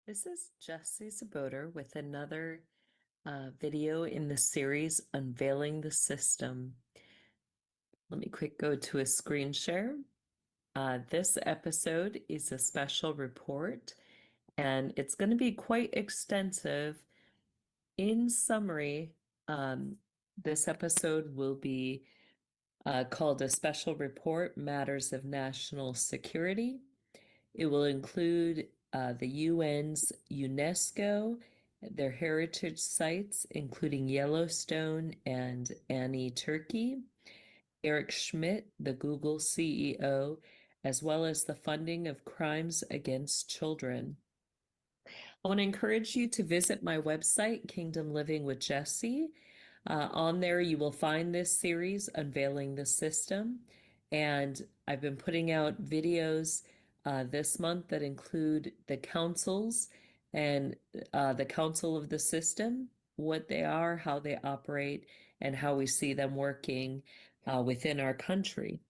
This is Jessie Czebotar with another video in the series Unveiling the System. Let me quick go to a screen share. This episode is a special report and it's going to be quite extensive. In summary, this episode will be called a special report, Matters of National Security. It will include the UN's UNESCO, their heritage sites, including Yellowstone and Annie Turkey, Eric Schmidt, the Google CEO, as well as the funding of crimes against children. I want to encourage you to visit my website, Kingdom Living with Jessie. On there, you will find this series, Unveiling the System. And I've been putting out videos this month that include the councils and the council of the system, what they are, how they operate, and how we see them working within our country.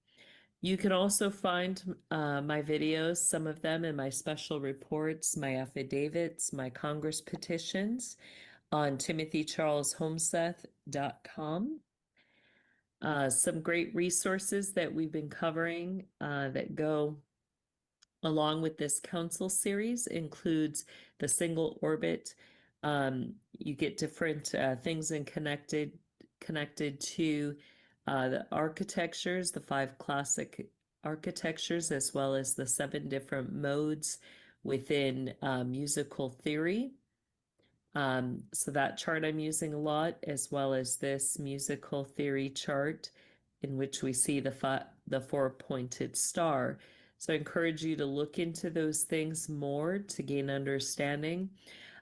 You can also find my videos, some of them in my special reports, my affidavits, my Congress petitions on timothycharleshomeseth.com. Some great resources that we've been covering that go along with this council series includes the single orbit. You get different things and connected to the architectures, the 5 classic architectures, as well as the 7 different modes within musical theory. So that chart I'm using a lot, as well as this musical theory chart in which we see the 4-pointed star. So I encourage you to look into those things more to gain understanding.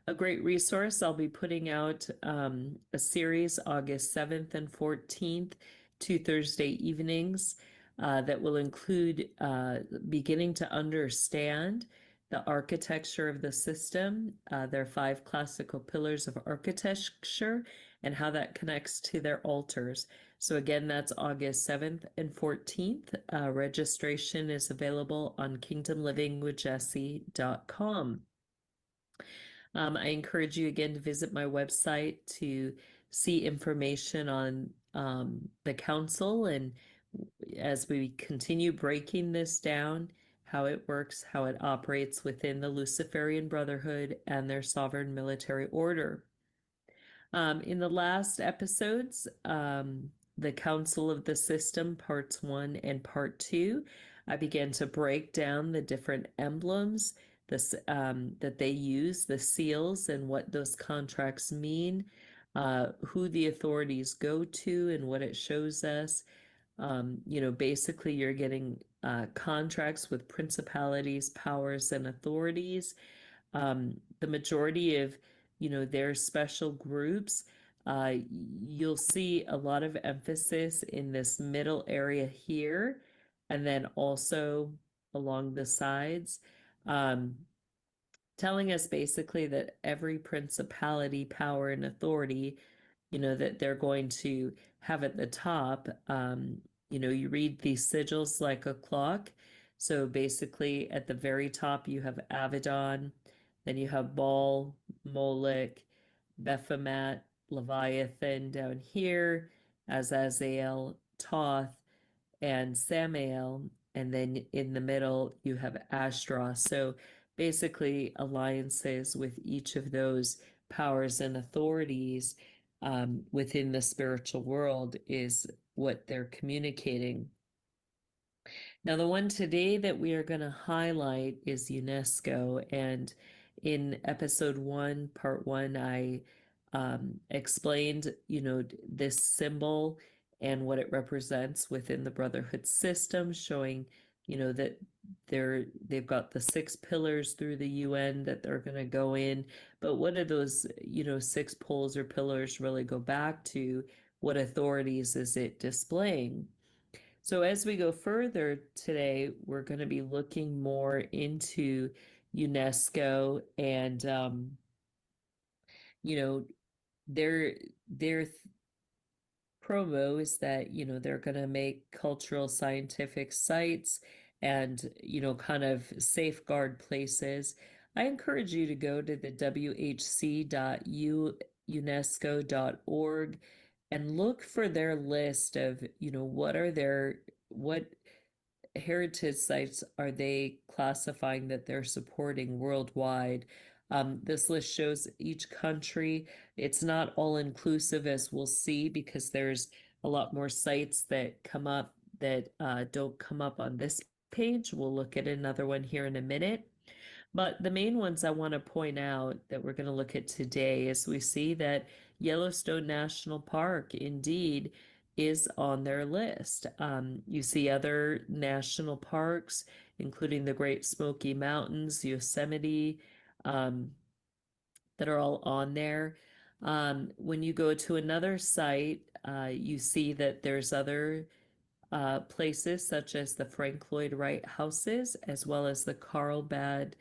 A great resource, I'll be putting out a series August 7th and 14th, 2 Thursday evenings that will include beginning to understand the architecture of the system, their 5 classical pillars of architecture, and how that connects to their altars. So again, that's August 7th and 14th. Registration is available on kingdomlivingwithjessie.com. I encourage you again to visit my website to see information on the council, and as we continue breaking this down, how it works, how it operates within the Luciferian Brotherhood and their sovereign military order. In the last episodes, the Council of the System, Parts 1 and Part 2, I began to break down the different emblems that they use, the seals, and what those contracts mean, who the authorities go to, and what it shows us. Basically, you're getting contracts with principalities, powers, and authorities. The majority of, their special groups, you'll see a lot of emphasis in this middle area here, and then also along the sides, telling us basically that every principality, power, and authority, that they're going to have at the top. You read these sigils like a clock. So basically at the very top, you have Abaddon, then you have Baal, Moloch, Baphomet, Leviathan down here, Azazel, Thoth, and Samael. And then in the middle, you have Ashtaroth. So basically alliances with each of those powers and authorities within the spiritual world is what they're communicating. Now, the one today that we are going to highlight is UNESCO. And in episode 1, part 1, I explained, this symbol and what it represents within the Brotherhood system, showing, that they've got the 6 pillars through the UN that they're going to go in. But what do those, 6 poles or pillars really go back to? What authorities is it displaying? So as we go further today, we're going to be looking more into UNESCO and, their promo is that, they're going to make cultural scientific sites and, kind of safeguard places. I encourage you to go to the whc.unesco.org and look for their list of, what heritage sites are they classifying that they're supporting worldwide. This list shows each country. It's not all inclusive, as we'll see, because there's a lot more sites that come up that don't come up on this page. We'll look at another one here in a minute. But the main ones I want to point out that we're going to look at today is we see that Yellowstone National Park indeed is on their list. You see other national parks, including the Great Smoky Mountains, Yosemite, um, that are all on there. When you go to another site, you see that there's other places such as the Frank Lloyd Wright houses, as well as the Carlsbad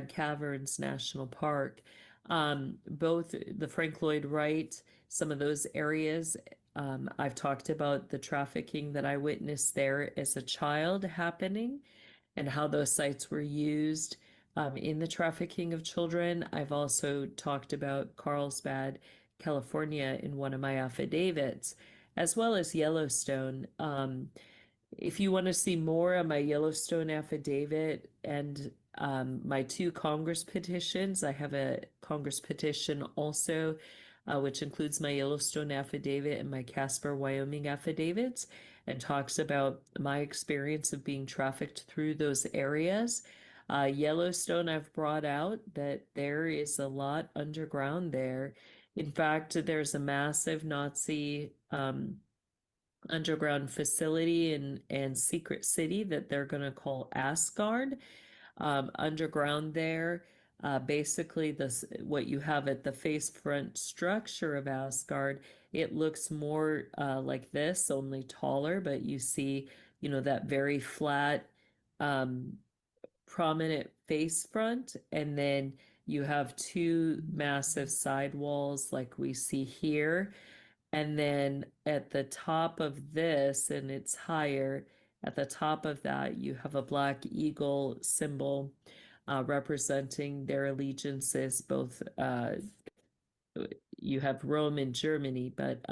Caverns National Park. Both the Frank Lloyd Wright, some of those areas, I've talked about the trafficking that I witnessed there as a child happening and how those sites were used in the trafficking of children. I've also talked about Carlsbad, California in one of my affidavits, as well as Yellowstone. If you want to see more on my Yellowstone affidavit and my two Congress petitions, I have a Congress petition also, which includes my Yellowstone affidavit and my Casper, Wyoming affidavits, and talks about my experience of being trafficked through those areas. Yellowstone, I've brought out that there is a lot underground there. In fact, there's a massive Nazi underground facility and secret city that they're going to call Asgard. Underground there, basically this what you have at the face front structure of Asgard, it looks more like this, only taller, but you see, that very flat, um, prominent face front, and then you have two massive side walls like we see here. And then at the top of this, and it's higher, at the top of that, you have a black eagle symbol representing their allegiances. Both you have Rome and Germany, but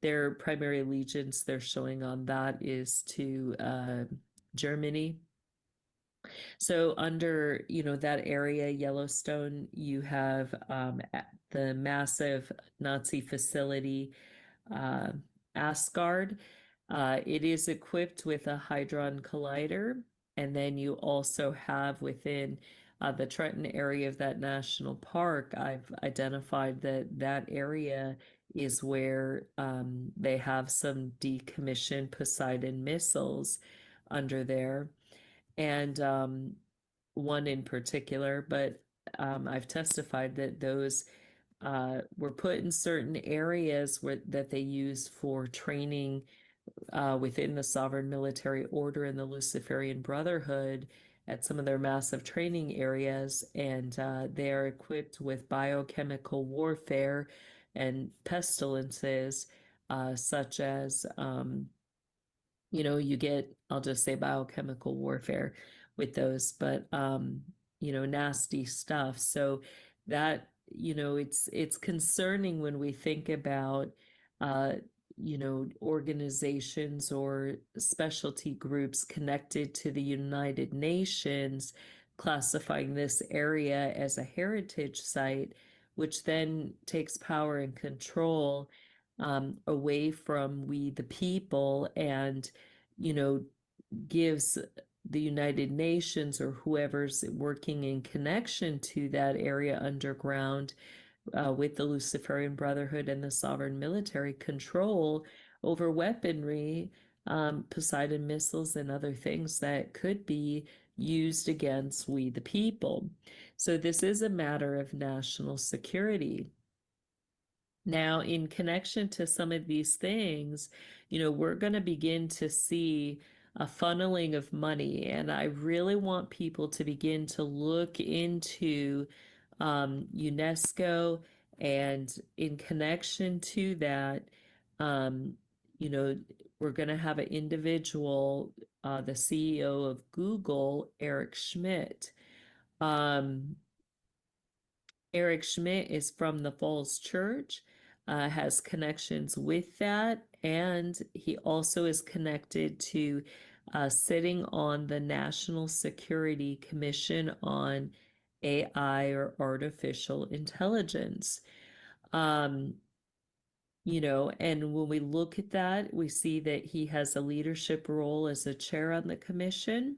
their primary allegiance they're showing on that is to Germany. So under, that area, Yellowstone, you have the massive Nazi facility, uh, Asgard. It is equipped with a Hadron Collider, and then you also have within the Trenton area of that national park, I've identified that that area is where they have some decommissioned Poseidon missiles under there, and one in particular, but I've testified that those were put in certain areas that they use for training within the Sovereign Military Order and the Luciferian Brotherhood at some of their massive training areas, and they are equipped with biochemical warfare and pestilences, such as you get, I'll just say biochemical warfare with those, but nasty stuff. So that, it's concerning when we think about organizations or specialty groups connected to the United Nations classifying this area as a heritage site, which then takes power and control away from we the people, and gives the United Nations or whoever's working in connection to that area underground with the Luciferian Brotherhood and the Sovereign Military control over weaponry, Poseidon missiles, and other things that could be used against we the people. So this is a matter of national security. Now, in connection to some of these things, we're going to begin to see a funneling of money, and I really want people to begin to look into UNESCO, and in connection to that, um, you know, we're going to have an individual, the CEO of Google, Eric Schmidt. Eric Schmidt is from the Falls Church, has connections with that, and he also is connected to sitting on the National Security Commission on AI, or artificial intelligence. Um, and when we look at that, we see that he has a leadership role as a chair on the commission.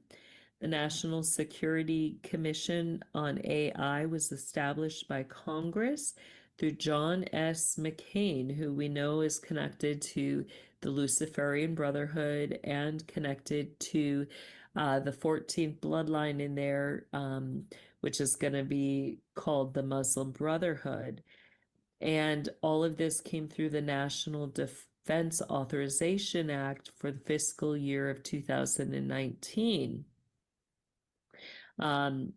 The National Security Commission on AI was established by Congress through John S. McCain, who we know is connected to the Luciferian Brotherhood and connected to the 14th bloodline in there, which is going to be called the Muslim Brotherhood. And all of this came through the National Defense Authorization Act for the fiscal year of 2019. Um,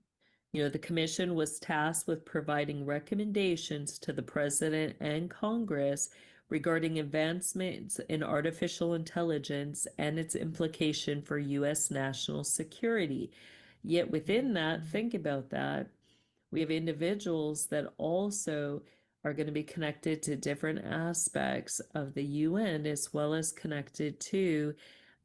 the commission was tasked with providing recommendations to the president and Congress regarding advancements in artificial intelligence and its implication for U.S. national security. Yet within that, think about that, we have individuals that also are going to be connected to different aspects of the UN, as well as connected to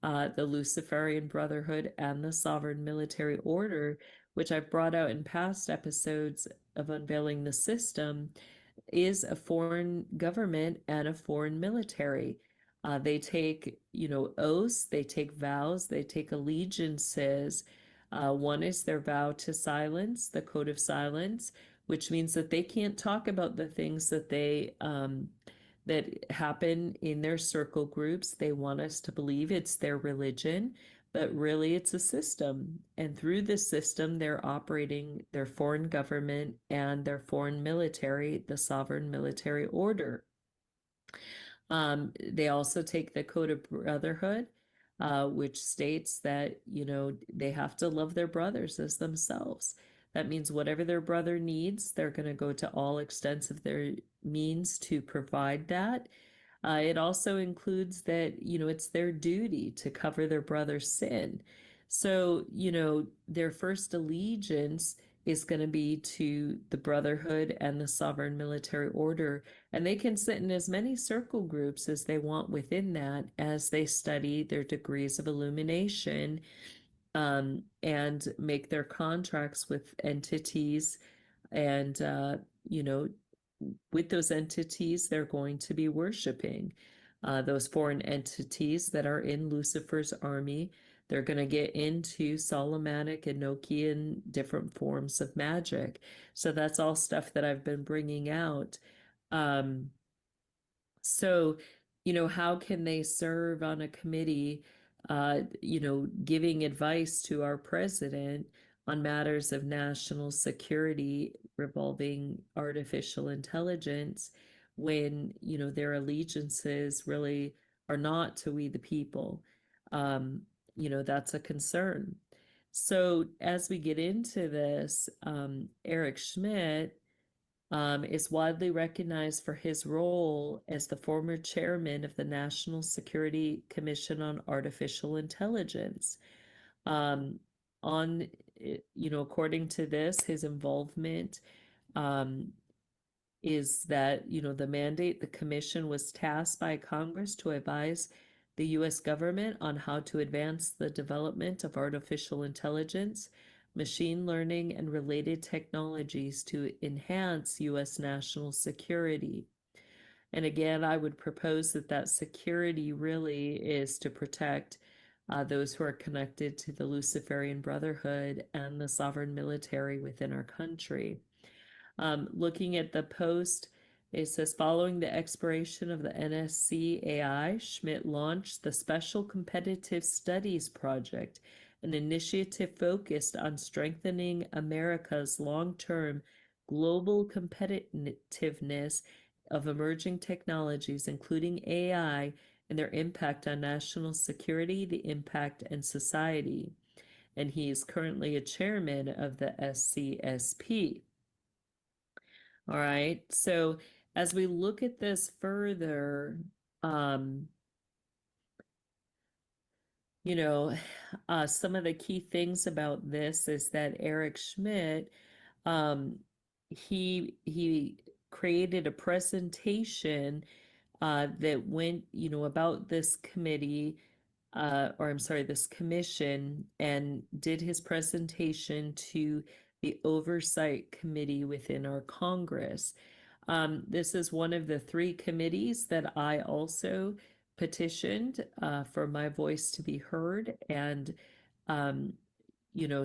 the Luciferian Brotherhood and the Sovereign Military Order, which I've brought out in past episodes of Unveiling the System, is a foreign government and a foreign military. They take, oaths, they take vows, they take allegiances. One is their vow to silence, the code of silence, which means that they can't talk about the things that happen in their circle groups. They want us to believe it's their religion, but really it's a system. And through this system, they're operating their foreign government and their foreign military, the sovereign military order. They also take the Code of Brotherhood, which states that, they have to love their brothers as themselves. That means whatever their brother needs, they're going to go to all extents of their means to provide that. It also includes that, it's their duty to cover their brother's sin. So, their first allegiance is going to be to the Brotherhood and the Sovereign Military Order. And they can sit in as many circle groups as they want within that as they study their degrees of illumination, and make their contracts with entities. And, with those entities, they're going to be worshiping those foreign entities that are in Lucifer's army. They're going to get into Solomonic, Enochian, different forms of magic. So that's all stuff that I've been bringing out. Um, so, how can they serve on a committee, giving advice to our president on matters of national security revolving artificial intelligence when, their allegiances really are not to we the people? That's a concern. So as we get into this, Eric Schmidt is widely recognized for his role as the former chairman of the National Security Commission on Artificial Intelligence. Um, according to this, his involvement um, is that, the mandate, the commission was tasked by Congress to advise the U.S. government on how to advance the development of artificial intelligence, machine learning, and related technologies to enhance U.S. national security. And again, I would propose that security really is to protect those who are connected to the Luciferian Brotherhood and the sovereign military within our country. Looking at the post, it says, following the expiration of the NSC AI, Schmidt launched the Special Competitive Studies Project, an initiative focused on strengthening America's long-term global competitiveness of emerging technologies, including AI, and their impact on national security, the impact, and society. And he is currently a chairman of the SCSP. All right. So as we look at this further, um, you know, some of the key things about this is that Eric Schmidt, um, he created a presentation that went, about this committee, or I'm sorry, this commission, and did his presentation to the oversight committee within our Congress. This is one of the three committees that I also petitioned for my voice to be heard, and um,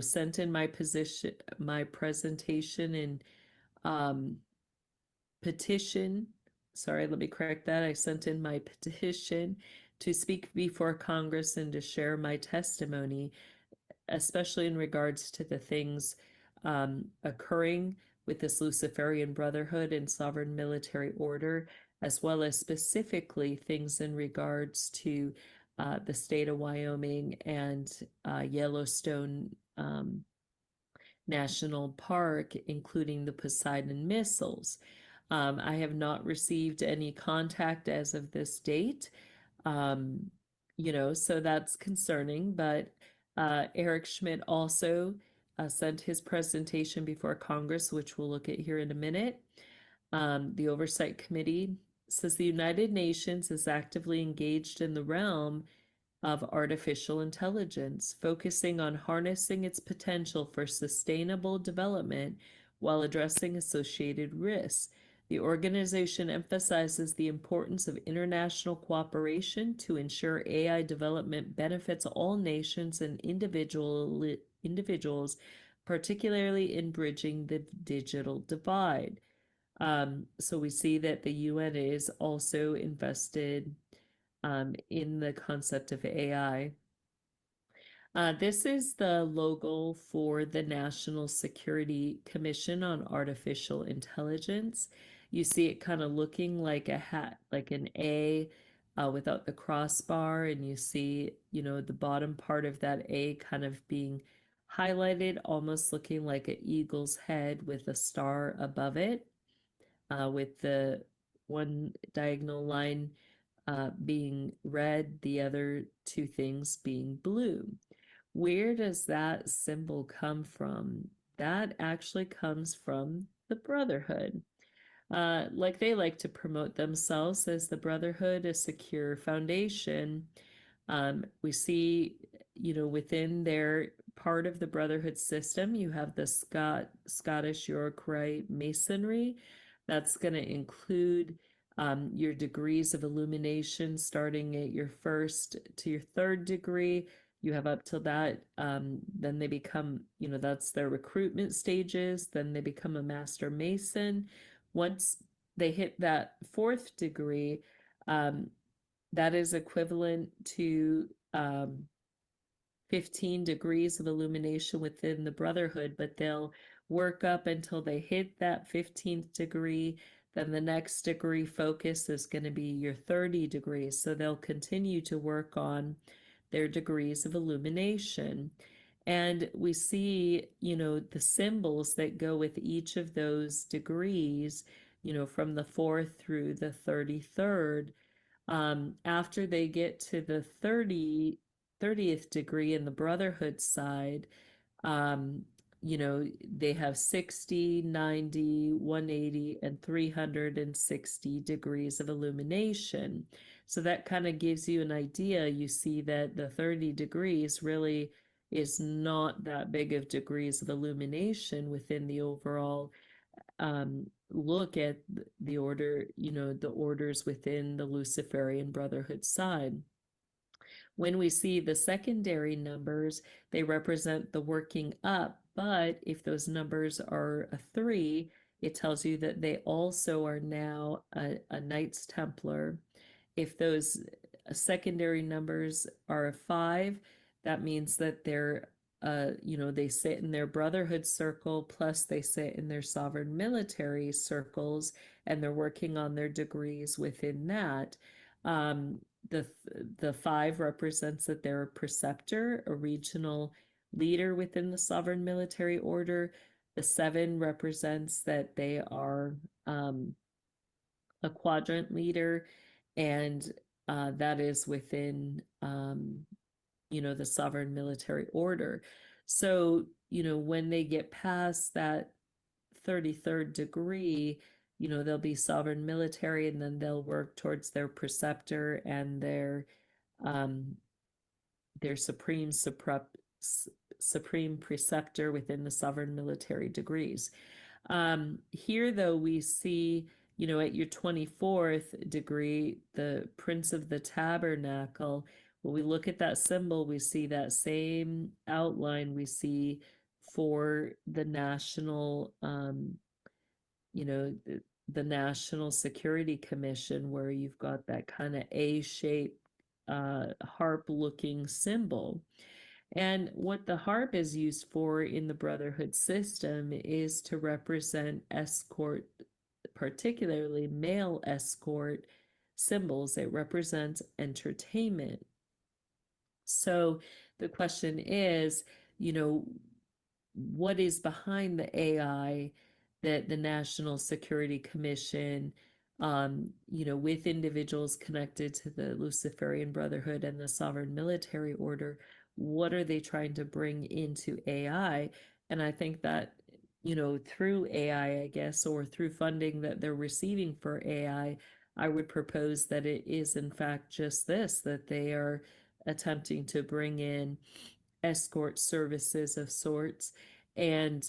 sent in my presentation and um, petition. Sorry, let me correct that. I sent in my petition to speak before Congress and to share my testimony, especially in regards to the things occurring with this Luciferian Brotherhood and sovereign military order, as well as specifically things in regards to the state of Wyoming and Yellowstone National Park, including the Poseidon missiles. I have not received any contact as of this date. Um, so that's concerning. But Eric Schmidt also sent his presentation before Congress, which we'll look at here in a minute. The Oversight Committee says the United Nations is actively engaged in the realm of artificial intelligence, focusing on harnessing its potential for sustainable development while addressing associated risks. The organization emphasizes the importance of international cooperation to ensure AI development benefits all nations and individuals, particularly in bridging the digital divide. So we see that the UN is also invested in the concept of AI. This is the logo for the National Security Commission on Artificial Intelligence. You see it kind of looking like a hat, like an A without the crossbar, and you see, the bottom part of that A kind of being highlighted, almost looking like an eagle's head with a star above it, with the one diagonal line being red, the other two things being blue. Where does that symbol come from? That actually comes from the Brotherhood. Like they like to promote themselves as the Brotherhood, a secure foundation. We see, within their part of the Brotherhood system, you have the Scottish York Rite Masonry. That's going to include your degrees of illumination, starting at your first to your third degree. You have up till that. Then they become, that's their recruitment stages. Then they become a Master Mason. Once they hit that fourth degree, that is equivalent to 15 degrees of illumination within the Brotherhood, but they'll work up until they hit that 15th degree. Then the next degree focus is going to be your 30 degrees. So they'll continue to work on their degrees of illumination. And we see, the symbols that go with each of those degrees, from the fourth through the 33rd. After they get to the 30th degree in the Brotherhood side, um, they have 60, 90, 180, and 360 degrees of illumination. So that kind of gives you an idea. You see that the 30 degrees really is not that big of degrees of illumination within the overall look at the order, the orders within the Luciferian Brotherhood side. When we see the secondary numbers, they represent the working up, but if those numbers are a 3, it tells you that they also are now a Knights Templar. If those secondary numbers are a 5, that means that they're they sit in their Brotherhood circle, plus they sit in their sovereign military circles, and they're working on their degrees within that. Um, the 5 represents that they're a preceptor, a regional leader within the sovereign military order. The 7 represents that they are a quadrant leader, and that is within the sovereign military order. So, when they get past that 33rd degree, they'll be sovereign military, and then they'll work towards their preceptor and um, their supreme preceptor within the sovereign military degrees. Here, though, we see, at your 24th degree, the Prince of the Tabernacle. When we look at that symbol, we see that same outline we see for the national, the National Security Commission, where you've got that kind of A-shaped harp-looking symbol. And what the harp is used for in the Brotherhood system is to represent escort, particularly male escort symbols. It represents entertainment. So the question is, what is behind the AI that the National Security Commission, with individuals connected to the Luciferian Brotherhood and the Sovereign Military Order, what are they trying to bring into AI? And I think that, through AI, I guess, or through funding that they're receiving for AI, I would propose that it is in fact just this, that they are attempting to bring in escort services of sorts, and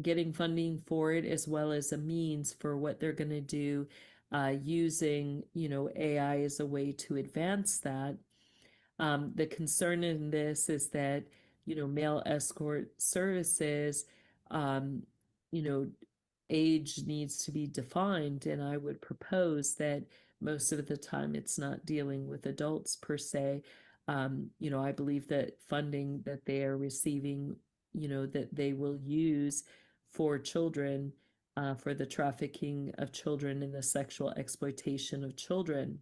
getting funding for it, as well as a means for what they're going to do, using AI as a way to advance that. The concern in this is that male escort services, um, you know age needs to be defined, and I would propose that most of the time it's not dealing with adults per se. I believe that funding that they are receiving, that they will use for children, for the trafficking of children and the sexual exploitation of children.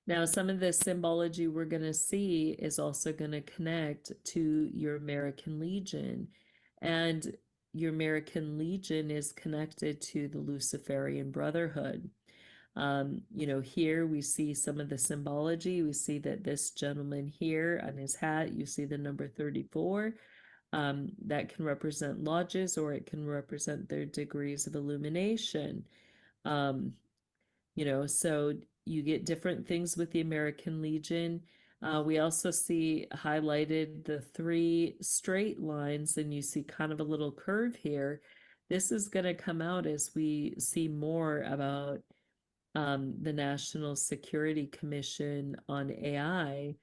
Now, some of the symbology we're going to see is also going to connect to your American Legion. And your American Legion is connected to the Luciferian Brotherhood. Here we see some of the symbology. We see that this gentleman here on his hat, you see the number 34. That can represent lodges, or it can represent their degrees of illumination. So you get different things with the American Legion. We also see highlighted the 3 straight lines, and you see kind of a little curve here. This is going to come out as we see more about the National Security Commission on AI.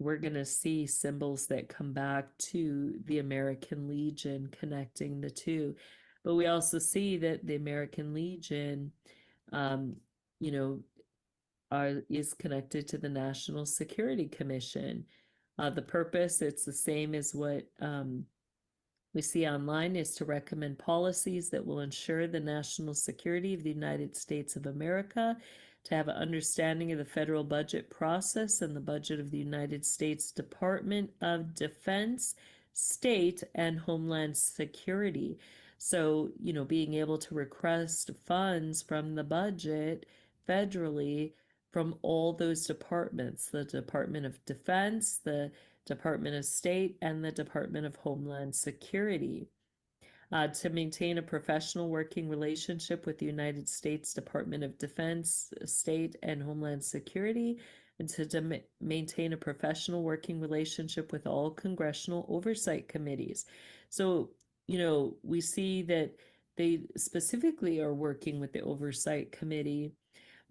We're going to see symbols that come back to the American Legion, connecting the two. But we also see that the American Legion, um, you know, is connected to the National Security Commission. The purpose, it's the same as what we see online, is to recommend policies that will ensure the national security of the United States of America, to have an understanding of the federal budget process and the budget of the United States Department of Defense, State, and Homeland Security. So, being able to request funds from the budget federally from all those departments, the Department of Defense, the Department of State, and the Department of Homeland Security. To maintain a professional working relationship with the United States Department of Defense, State, and Homeland Security, and to maintain a professional working relationship with all congressional oversight committees. So, we see that they specifically are working with the oversight committee,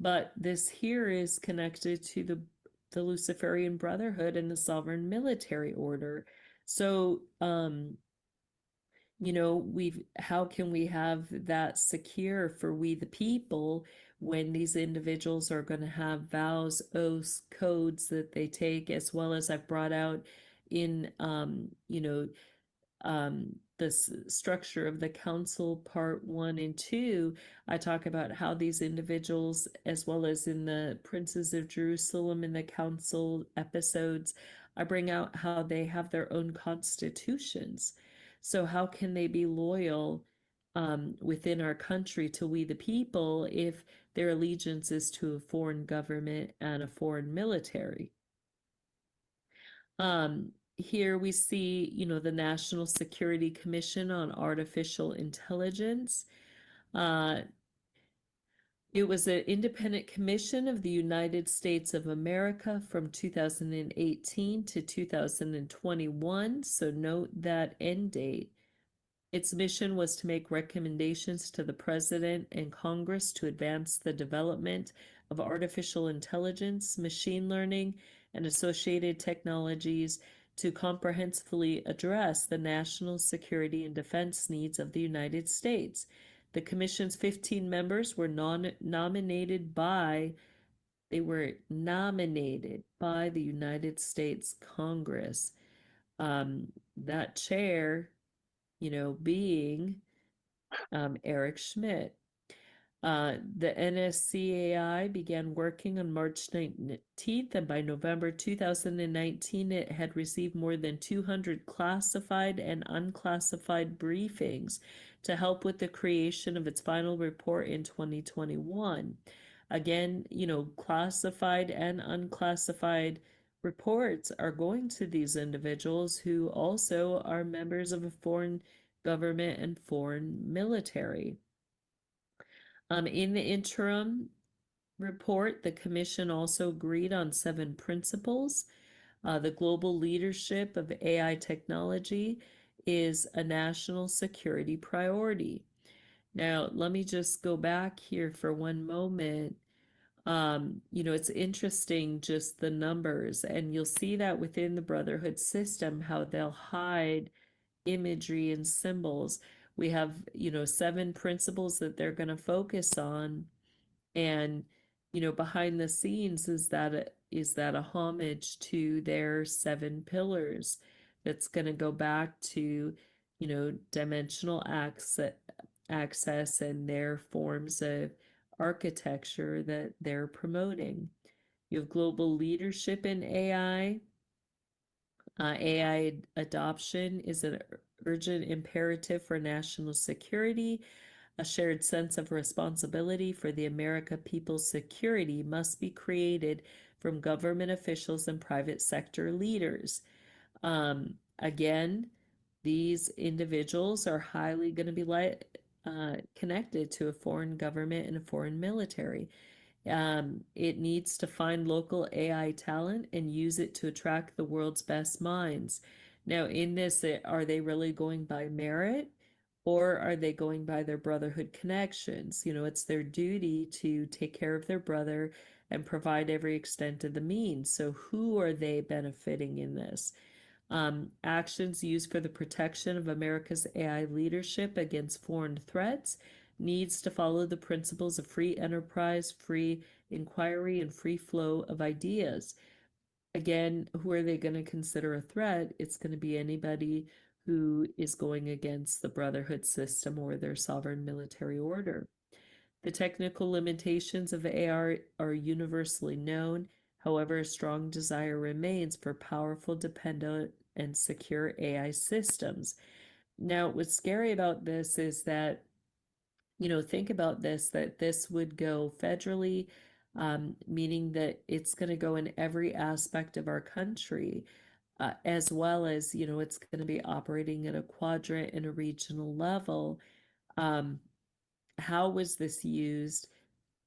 but this here is connected to the Luciferian Brotherhood and the Sovereign Military Order. So, how can we have that secure for we the people when these individuals are going to have vows, oaths, codes that they take, as well as I've brought out in, this structure of the council part 1 and 2. I talk about how these individuals, as well as in the Princes of Jerusalem in the council episodes, I bring out how they have their own constitutions. So how can they be loyal within our country to we the people if their allegiance is to a foreign government and a foreign military? Here we see, the National Security Commission on Artificial Intelligence. It was an independent commission of the United States of America from 2018 to 2021. So note that end date. Its mission was to make recommendations to the President and Congress to advance the development of artificial intelligence, machine learning, and associated technologies to comprehensively address the national security and defense needs of the United States. The Commission's 15 members were nominated by the United States Congress. That chair, being Eric Schmidt. The NSCAI began working on March 19th, and by November 2019, it had received more than 200 classified and unclassified briefings to help with the creation of its final report in 2021. Again, classified and unclassified reports are going to these individuals who also are members of a foreign government and foreign military. In the interim report, the Commission also agreed on 7 principles. The global leadership of AI technology is a national security priority. Now, let me just go back here for one moment. It's interesting just the numbers, and you'll see that within the Brotherhood system, how they'll hide imagery and symbols. We have, 7 principles that they're going to focus on. And, behind the scenes is that a homage to their 7 pillars that's going to go back to, dimensional access and their forms of architecture that they're promoting. You have global leadership in AI. AI adoption is an urgent imperative for national security. A shared sense of responsibility for the American people's security must be created from government officials and private sector leaders. Again, these individuals are highly going to be connected to a foreign government and a foreign military. It needs to find local AI talent and use it to attract the world's best minds. Now, in this, are they really going by merit, or are they going by their brotherhood connections? It's their duty to take care of their brother and provide every extent of the means. So who are they benefiting in this? Actions used for the protection of America's AI leadership against foreign threats needs to follow the principles of free enterprise, free inquiry, and free flow of ideas. Again, who are they going to consider a threat? It's going to be anybody who is going against the Brotherhood system or their sovereign military order. The technical limitations of AI are universally known. However, a strong desire remains for powerful, dependent, and secure AI systems. Now, what's scary about this is that, think about this, that this would go federally, meaning that it's going to go in every aspect of our country, as well as, it's going to be operating at a quadrant and a regional level. How was this used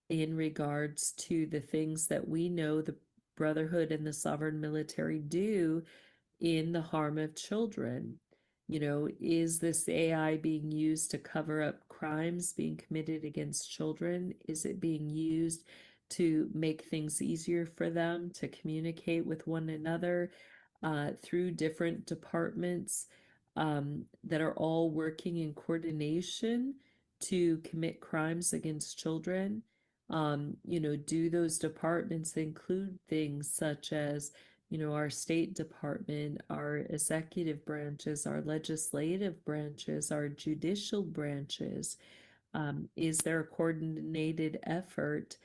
in regards to the things that we know the Brotherhood and the sovereign military do in the harm of children? Is this AI being used to cover up crimes being committed against children? Is it being used to make things easier for them to communicate with one another through different departments that are all working in coordination to commit crimes against children? Do those departments include things such as, our State Department, our executive branches, our legislative branches, our judicial branches? Is there a coordinated effort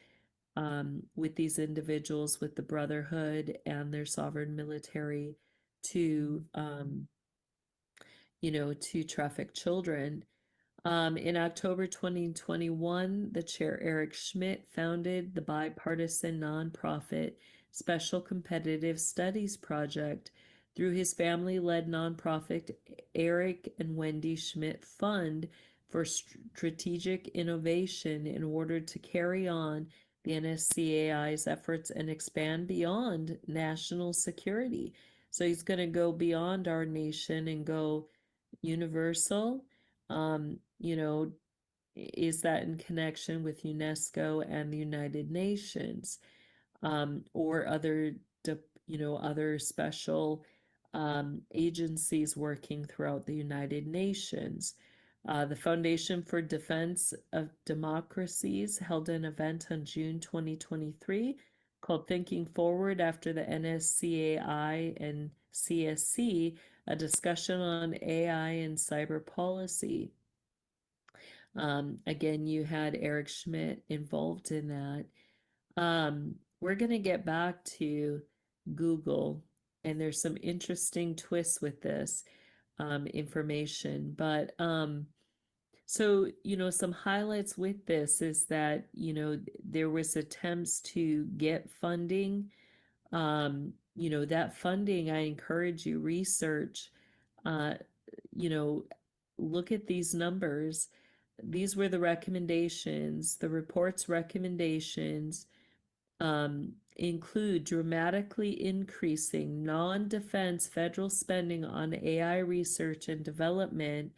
with these individuals, with the Brotherhood and their sovereign military to, to traffic children? In October 2021, the chair Eric Schmidt founded the bipartisan nonprofit Special Competitive Studies Project through his family-led nonprofit Eric and Wendy Schmidt Fund for Strategic Innovation in order to carry on the NSCAI's efforts and expand beyond national security. So he's going to go beyond our nation and go universal. You know, is that in connection with UNESCO and the United Nations, or other, other special agencies working throughout the United Nations? The Foundation for Defense of Democracies held an event on June 2023 called Thinking Forward after the NSCAI and CSC, a discussion on AI and cyber policy. Again, you had Eric Schmidt involved in that. We're going to get back to Google, and there's some interesting twists with this information. But so, some highlights with this is that, there was attempts to get funding. That funding, I encourage you, research, uh, you know, look at these numbers. These were the recommendations, the report's recommendations include dramatically increasing non-defense federal spending on AI research and development,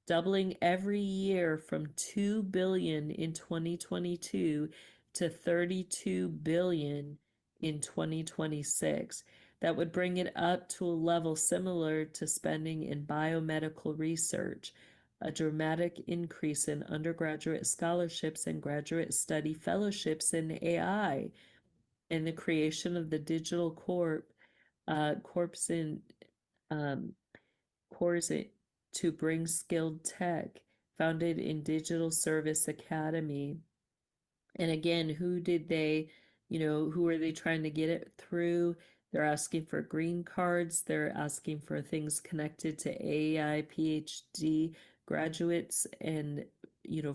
doubling every year from $2 billion in 2022 to $32 billion in 2026. That would bring it up to a level similar to spending in biomedical research, a dramatic increase in undergraduate scholarships and graduate study fellowships in AI, and the creation of the Digital Corps in um, Corps to bring skilled tech, founded in Digital Service Academy. And again, who are they trying to get it through? They're asking for green cards. They're asking for things connected to AI, PhD graduates, and,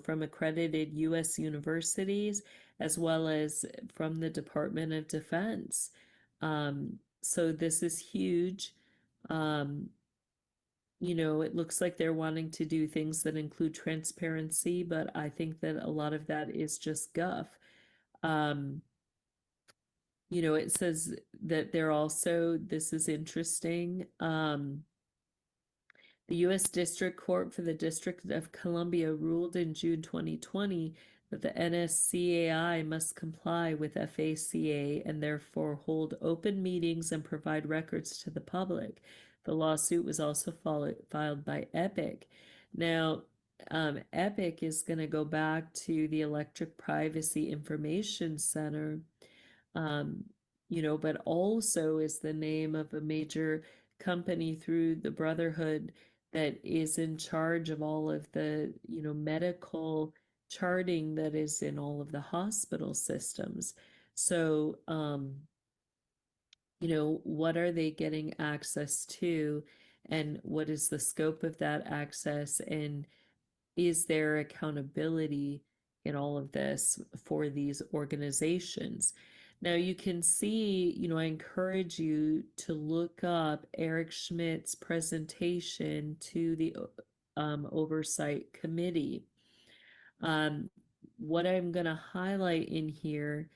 from accredited U.S. universities, as well as from the Department of Defense. So this is huge. It looks like they're wanting to do things that include transparency, but I think that a lot of that is just guff. It says that they're also, this is interesting, the U.S. District Court for the District of Columbia ruled in June 2020 that the NSCAI must comply with FACA and therefore hold open meetings and provide records to the public. The lawsuit was also filed by Epic. Now, Epic is going to go back to the Electric Privacy Information Center, but also is the name of a major company through the Brotherhood that is in charge of all of the, medical charting that is in all of the hospital systems. So, what are they getting access to, and what is the scope of that access, and is there accountability in all of this for these organizations? Now you can see, I encourage you to look up Eric Schmidt's presentation to the Oversight Committee. What I'm going to highlight in here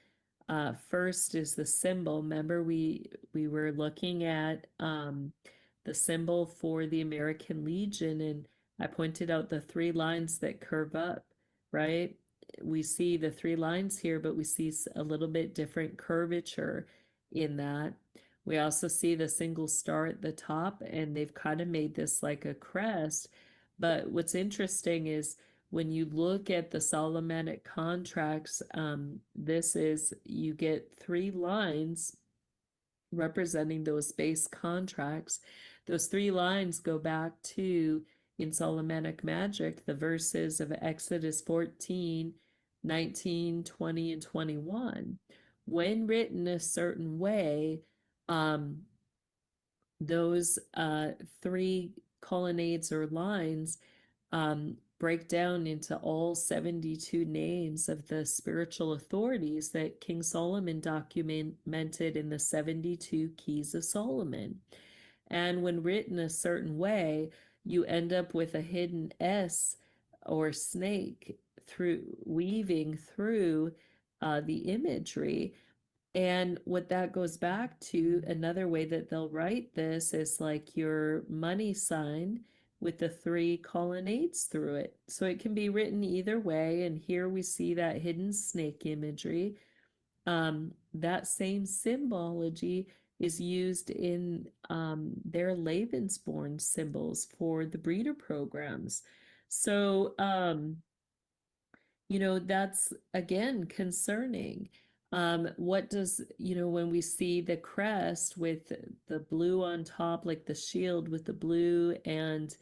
first is the symbol. Remember, we were looking at the symbol for the American Legion, and I pointed out the three lines that curve up, right? We see the three lines here, but we see a little bit different curvature in that. We also see the single star at the top, and they've kind of made this like a crest. But what's interesting is when you look at the Solomonic contracts, you get three lines representing those base contracts. Those three lines go back to, in Solomonic magic, the verses of Exodus 14, 19, 20, and 21. When written a certain way, those three colonnades or lines break down into all 72 names of the spiritual authorities that King Solomon documented in the 72 Keys of Solomon. And when written a certain way, you end up with a hidden S or snake through weaving through the imagery. And what that goes back to, another way that they'll write this is like your money sign with the three colonnades through it. So it can be written either way. And here we see that hidden snake imagery. That same symbology is used in their Lebensborn symbols for the breeder programs. So, that's again concerning. What does, when we see the crest with the blue on top, like the shield with the blue and,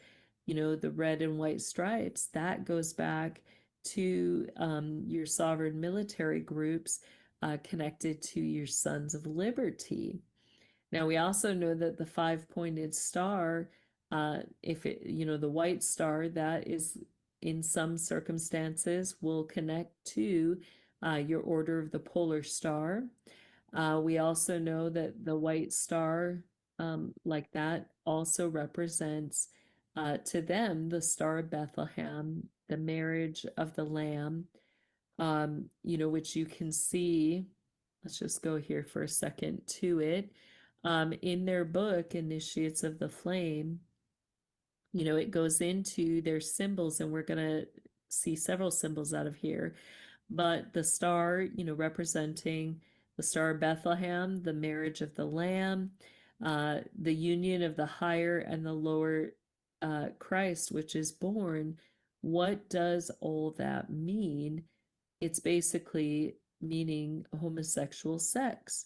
the red and white stripes, that goes back to your sovereign military groups connected to your Sons of Liberty. Now, we also know that the five-pointed star, if it, the white star, that is in some circumstances will connect to your order of the polar star. We also know that the white star, like that, also represents to them the Star of Bethlehem, the marriage of the Lamb, which you can see. Let's just go here for a second to it. In their book, Initiates of the Flame, it goes into their symbols, and we're going to see several symbols out of here. But the star, representing the Star of Bethlehem, the marriage of the Lamb, the union of the higher and the lower Christ, which is born. What does all that mean? It's basically meaning homosexual sex.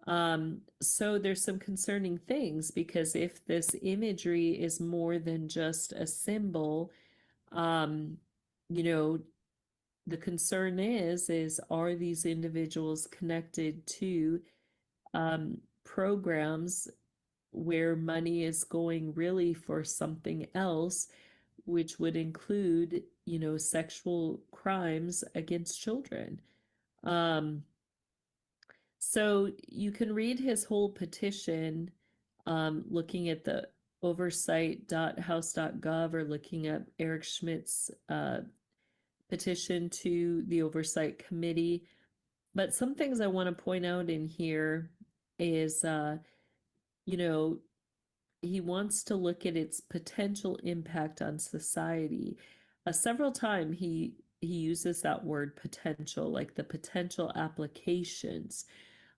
So there's some concerning things, because if this imagery is more than just a symbol, um, you know, the concern is are these individuals connected to programs where money is going really for something else, which would include, sexual crimes against children. So you can read his whole petition, looking at the oversight.house.gov, or looking up Eric Schmidt's petition to the Oversight Committee. But some things I want to point out in here is, you know, he wants to look at its potential impact on society. Several times he uses that word potential, like the potential applications.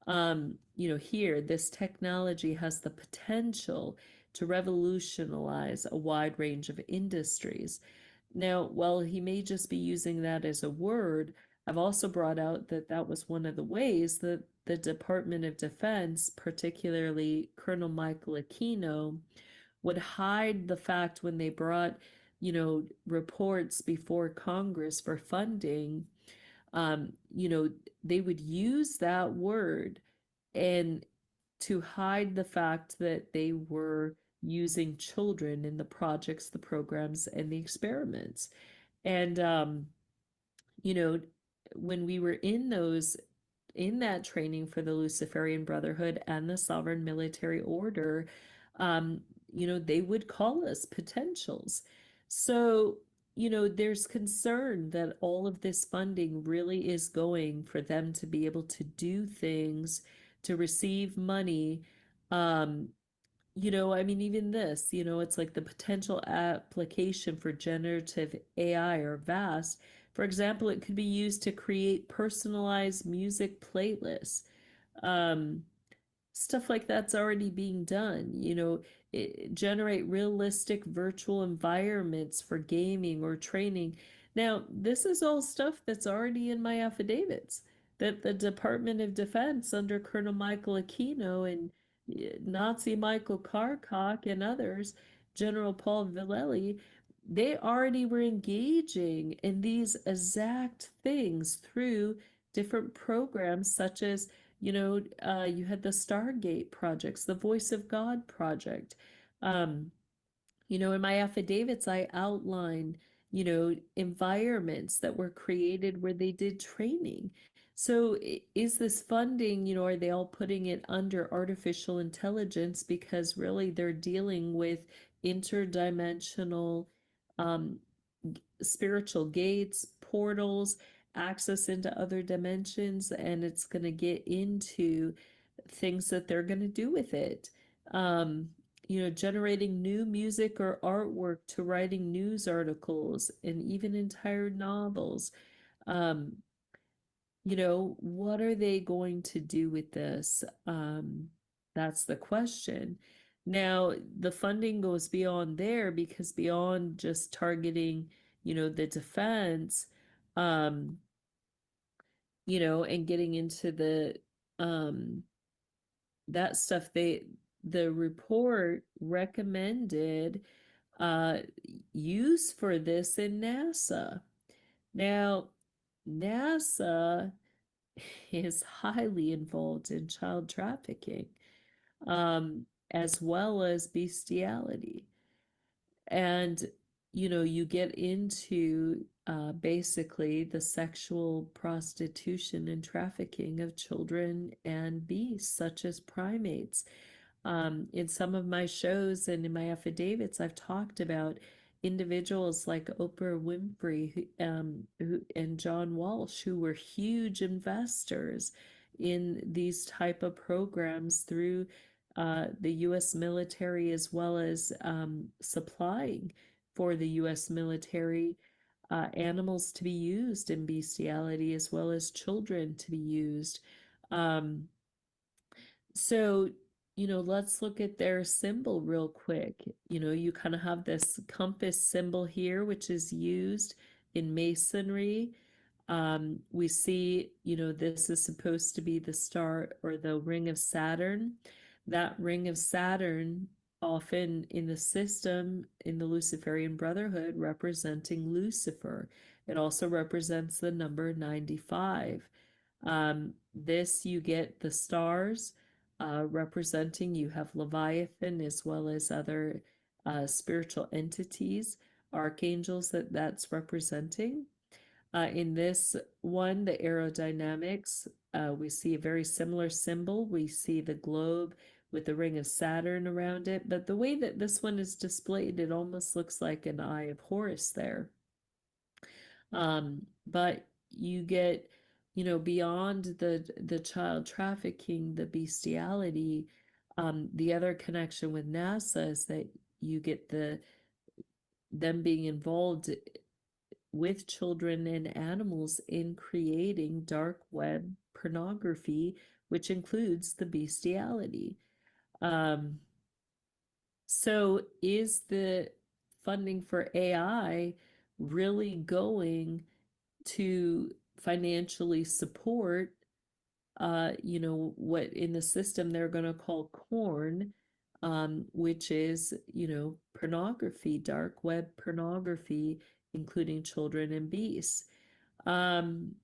Here, this technology has the potential to revolutionize a wide range of industries. Now, while he may just be using that as a word, I've also brought out that that was one of the ways that the Department of Defense, particularly Colonel Michael Aquino, would hide the fact when they brought, reports before Congress for funding. um, you know, they would use that word and to hide the fact that they were using children in the projects, the programs, and the experiments. And, you know, when we were in that training for the Luciferian Brotherhood and the Sovereign Military Order, they would call us potentials. So, there's concern that all of this funding really is going for them to be able to do things, to receive money. I mean, even this, it's like the potential application for generative AI are vast. For example, it could be used to create personalized music playlists. Um, Stuff like that's already being done. Generate realistic virtual environments for gaming or training. Now, this is all stuff that's already in my affidavits that the Department of Defense under Colonel Michael Aquino and Nazi Michael Karkock and others, General Paul Villeli, they already were engaging in these exact things through different programs, such as, you had the Stargate projects, the Voice of God project. In my affidavits, I outline, environments that were created where they did training. So is this funding, are they all putting it under artificial intelligence because really they're dealing with interdimensional um, spiritual gates, portals, access into other dimensions, and it's going to get into things that they're going to do with it. Um, generating new music or artwork to writing news articles and even entire novels. Um, what are they going to do with this? That's the question. Now, the funding goes beyond there because beyond just targeting, the defense, um, and getting into um, that stuff, the report recommended uh, use for this in NASA. Now, NASA is highly involved in child trafficking, as well as bestiality. And, you get into basically the sexual prostitution and trafficking of children and beasts, such as primates. In some of my shows and in my affidavits, I've talked about individuals like Oprah Winfrey and John Walsh, who were huge investors in these type of programs through the U.S. military, as well as supplying for the U.S. military animals to be used in bestiality, as well as children to be used. Um, so, let's look at their symbol real quick. You kind of have this compass symbol here, which is used in masonry. We see, this is supposed to be the star or the ring of Saturn. That ring of Saturn, often in the system, in the Luciferian Brotherhood, representing Lucifer. It also represents the number 95. This, you get the stars representing, you have Leviathan as well as other spiritual entities, archangels that's representing. In this one, the aerodynamics, we see a very similar symbol. We see the globe with the ring of Saturn around it, but the way that this one is displayed, it almost looks like an eye of Horus there. But you get, beyond the child trafficking, the bestiality, the other connection with NASA is that you get them being involved with children and animals in creating dark web pornography, which includes the bestiality. Um, so is the funding for AI really going to financially support what in the system they're going to call corn, which is, pornography, dark web pornography, including children and beasts. Um,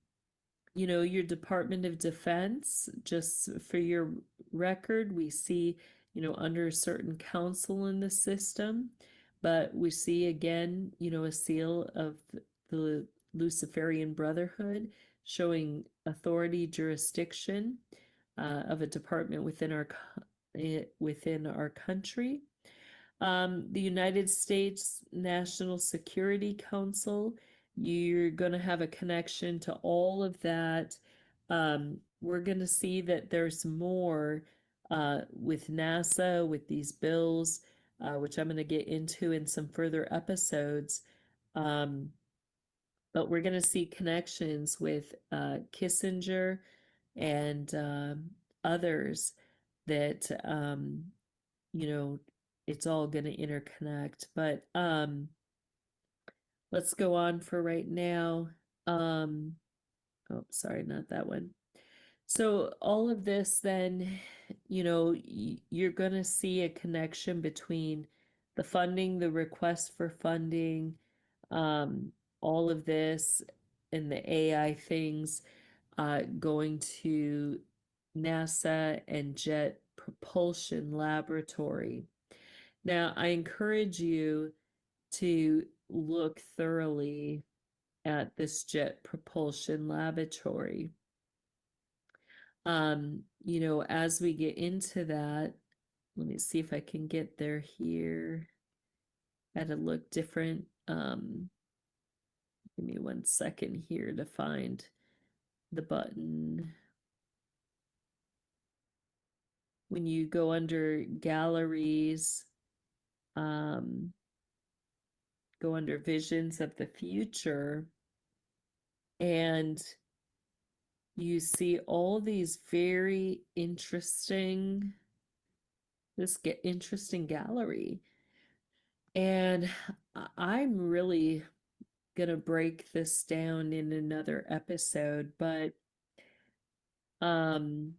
your Department of Defense, just for your record, we see, under a certain council in the system, but we see again, a seal of the Luciferian Brotherhood showing authority, jurisdiction of a department within our country. The United States National Security Council, you're going to have a connection to all of that. We're going to see that there's more with NASA, with these bills, which I'm going to get into in some further episodes. Um, but we're going to see connections with Kissinger and others that it's all going to interconnect. But let's go on for right now. Oh, sorry, not that one. So all of this then, you're going to see a connection between the funding, the request for funding, um, all of this and the AI things going to NASA and Jet Propulsion Laboratory. Now, I encourage you to look thoroughly at this Jet Propulsion Laboratory. As we get into that, let me see if I can get there here. Had to look different. Give me 1 second here to find the button. When you go under galleries, go under visions of the future, and you see all these very interesting, this get interesting gallery. And I'm really gonna break this down in another episode, but um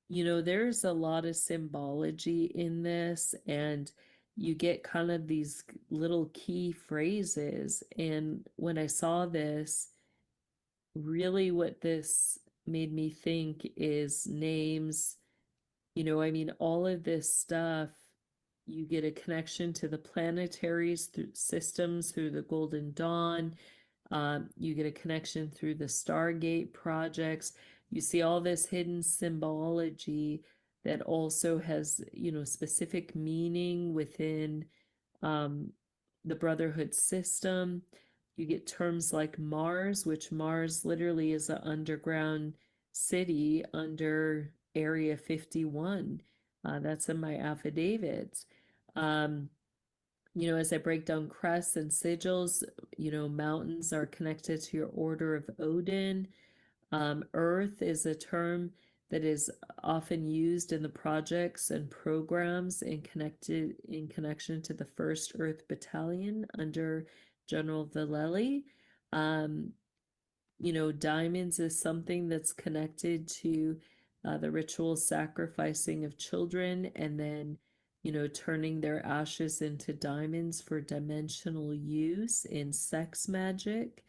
there's a lot of symbology in this, and you get kind of these little key phrases. And when I saw this, really what this made me think is names. All of this stuff, you get a connection to the planetaries through systems through the Golden Dawn. You get a connection through the Stargate projects. You see all this hidden symbology that also has, specific meaning within um, the Brotherhood system. You get terms like Mars, which Mars literally is an underground city under Area 51. That's in my affidavits. Um, as I break down crests and sigils, mountains are connected to your Order of Odin. Earth is a term that is often used in the projects and programs and connected in connection to the 1st Earth Battalion under General Vallely. Um, diamonds is something that's connected to the ritual sacrificing of children, and then, turning their ashes into diamonds for dimensional use in sex magic.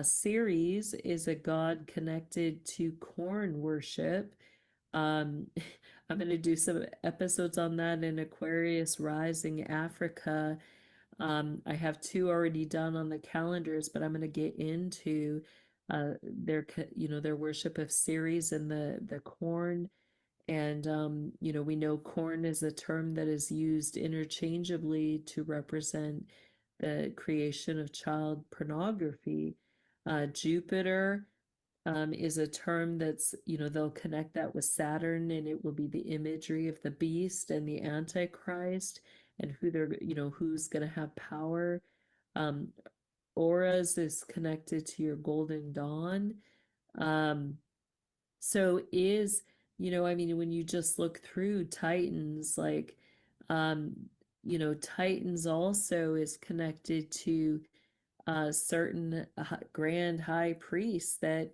Ceres is a god connected to corn worship. Um, I'm going to do some episodes on that in Aquarius Rising Africa. I have 2 already done on the calendars, but I'm going to get into their worship of Ceres and the corn. And we know corn is a term that is used interchangeably to represent the creation of child pornography. Jupiter is a term that's, they'll connect that with Saturn, and it will be the imagery of the beast and the Antichrist, and who's going to have power. Um, Auras is connected to your Golden Dawn. Um, so is, when you just look through Titans, like, um, Titans also is connected to certain grand high priests that,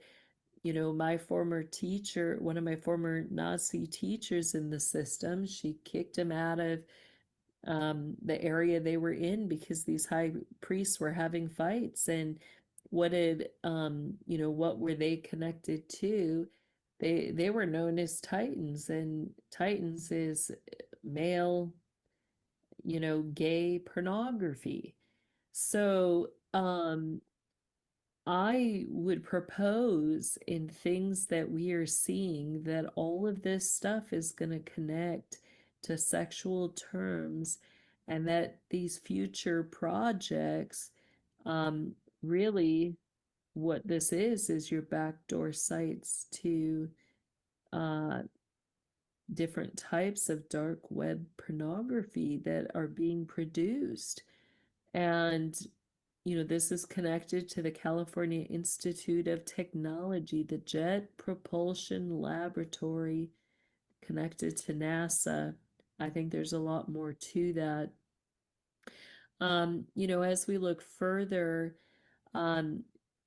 my former teacher, one of my former Nazi teachers in the system, she kicked him out of the area they were in because these high priests were having fights. And what were they connected to? They were known as Titans, and Titans is male, gay pornography. So I would propose in things that we are seeing that all of this stuff is going to connect to sexual terms, and that these future projects, really what this is your backdoor sites to uh, different types of dark web pornography that are being produced. And this is connected to the California Institute of Technology, the Jet Propulsion Laboratory, connected to NASA. I think there's a lot more to that. As we look further, um,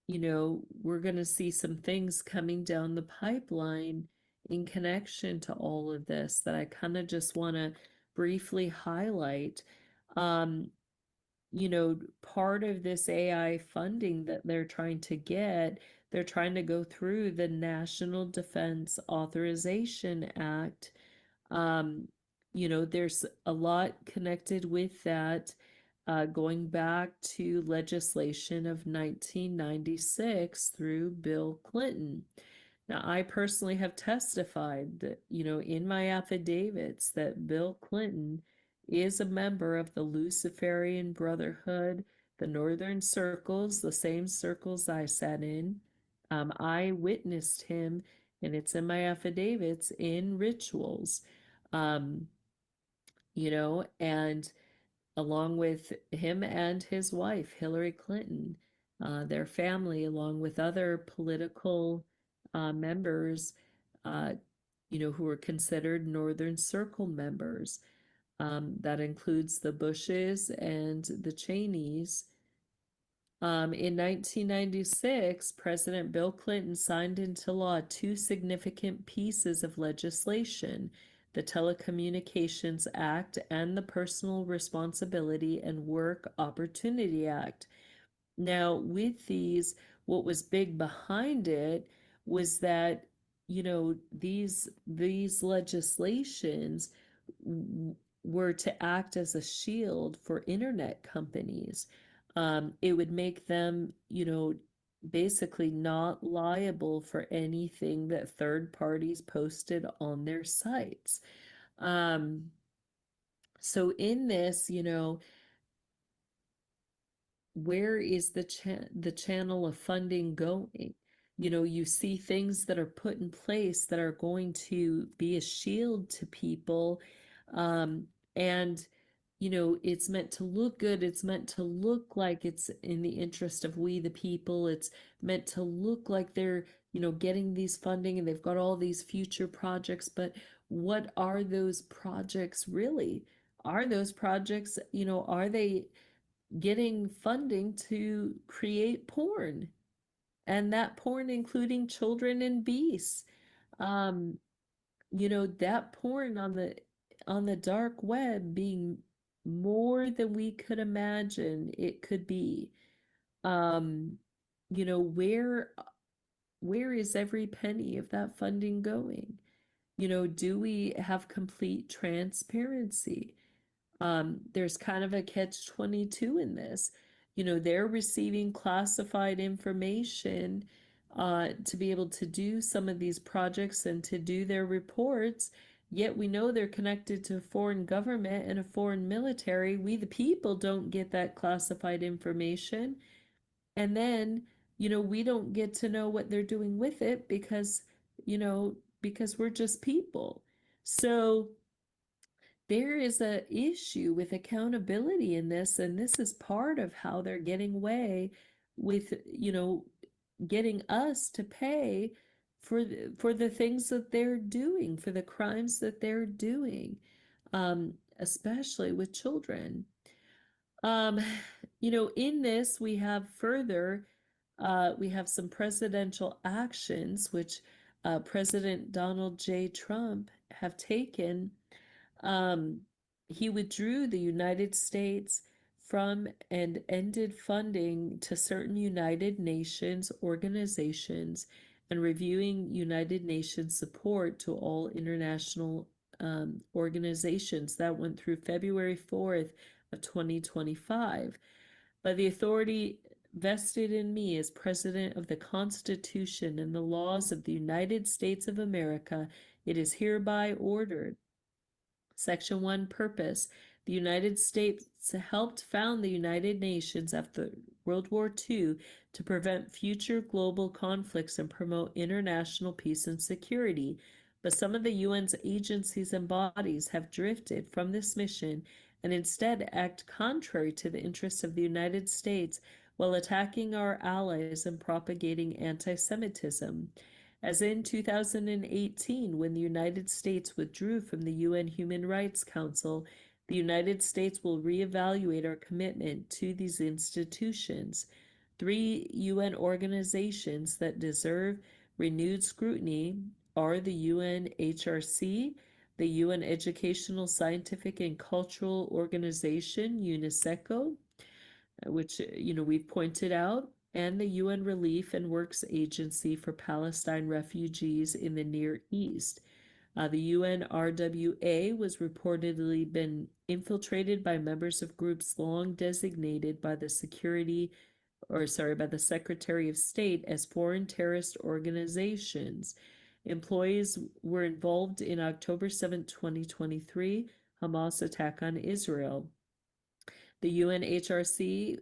we're going to see some things coming down the pipeline in connection to all of this that I kind of just want to briefly highlight. Um, Part of this AI funding that they're trying to get, they're trying to go through the National Defense Authorization Act. There's a lot connected with that, going back to legislation of 1996 through Bill Clinton. Now, I personally have testified that, in my affidavits that Bill Clinton is a member of the Luciferian Brotherhood, the Northern Circles, the same circles I sat in. I witnessed him, and it's in my affidavits, in rituals. Um, and along with him and his wife, Hillary Clinton, their family, along with other political members, uh, who were considered Northern Circle members. That includes the Bushes and the Cheneys. In 1996, President Bill Clinton signed into law two significant pieces of legislation: the Telecommunications Act and the Personal Responsibility and Work Opportunity Act. Now, with these, what was big behind it was that, these legislations were to act as a shield for internet companies. It would make them, basically not liable for anything that third parties posted on their sites. Um, so in this, where is the channel of funding going? You see things that are put in place that are going to be a shield to people. And it's meant to look good. It's meant to look like it's in the interest of we the people. It's meant to look like they're, getting these funding and they've got all these future projects. But what are those projects really? Are those projects, are they getting funding to create porn, and that porn including children and beasts? um that porn on the dark web being more than we could imagine it could be. um where is every penny of that funding going? Do we have complete transparency? There's kind of a catch-22 in this. They're receiving classified information to be able to do some of these projects and to do their reports, yet we know they're connected to a foreign government and a foreign military. We, the people, don't get that classified information. And then, we don't get to know what they're doing with it because we're just people. So, there is a issue with accountability in this, and this is part of how they're getting away with, getting us to pay for the things that they're doing, for the crimes that they're doing, especially with children. Um, in this, we have we have some presidential actions which President Donald J. Trump have taken. um, he withdrew the United States from and ended funding to certain United Nations organizations and reviewing United Nations support to all international organizations. That went through February 4th of 2025. By the authority vested in me as President of the Constitution and the laws of the United States of America, it is hereby ordered. Section 1 Purpose: the United States helped found the United Nations after World War II to prevent future global conflicts and promote international peace and security. But some of the UN's agencies and bodies have drifted from this mission and instead act contrary to the interests of the United States while attacking our allies and propagating anti-Semitism. As in 2018, when the United States withdrew from the UN Human Rights Council, the United States will reevaluate our commitment to these institutions. 3 UN organizations that deserve renewed scrutiny are the UNHRC, the UN Educational, Scientific, and Cultural Organization, UNESCO, which we've pointed out, and the UN Relief and Works Agency for Palestine refugees in the Near East. The UNRWA was reportedly been infiltrated by members of groups long designated by the Security or sorry, by the Secretary of State as foreign terrorist organizations. Employees were involved in October 7, 2023, Hamas attack on Israel. The UNHRC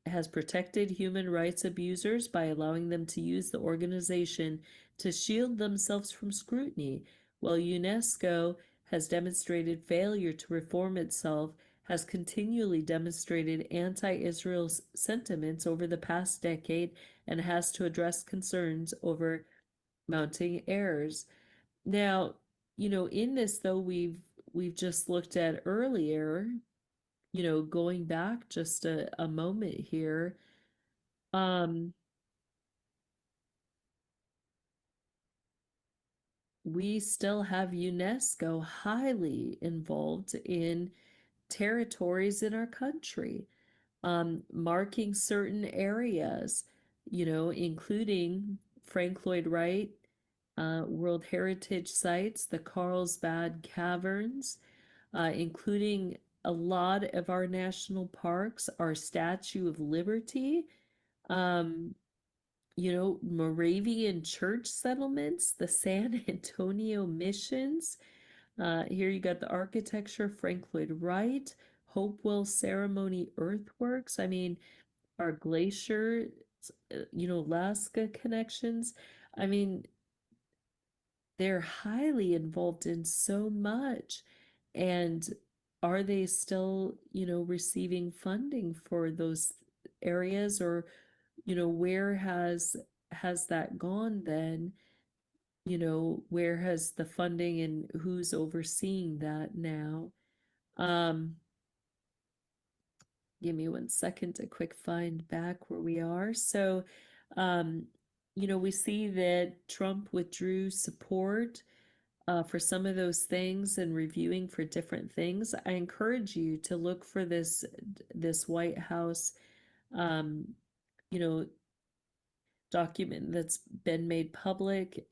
has protected human rights abusers by allowing them to use the organization to shield themselves from scrutiny, while UNESCO has demonstrated failure to reform itself, has continually demonstrated anti-Israel sentiments over the past decade, and has to address concerns over mounting errors. Now, in this though, we've just looked at earlier, going back just a moment here, we still have UNESCO highly involved in territories in our country, marking certain areas, including Frank Lloyd Wright World Heritage Sites, the Carlsbad Caverns, including a lot of our national parks, our Statue of Liberty, um, Moravian church settlements, the San Antonio missions. Here you got the architecture, Frank Lloyd Wright, Hopewell Ceremony earthworks. I mean, our glacier, Alaska connections. I mean, they're highly involved in so much. And are they still, receiving funding for those areas, or, where has that gone then? Where has the funding and who's overseeing that now? Give me 1 second to quick find back where we are. So, um, we see that Trump withdrew support for some of those things and reviewing for different things. I encourage you to look for this White House, um, you know, document that's been made public.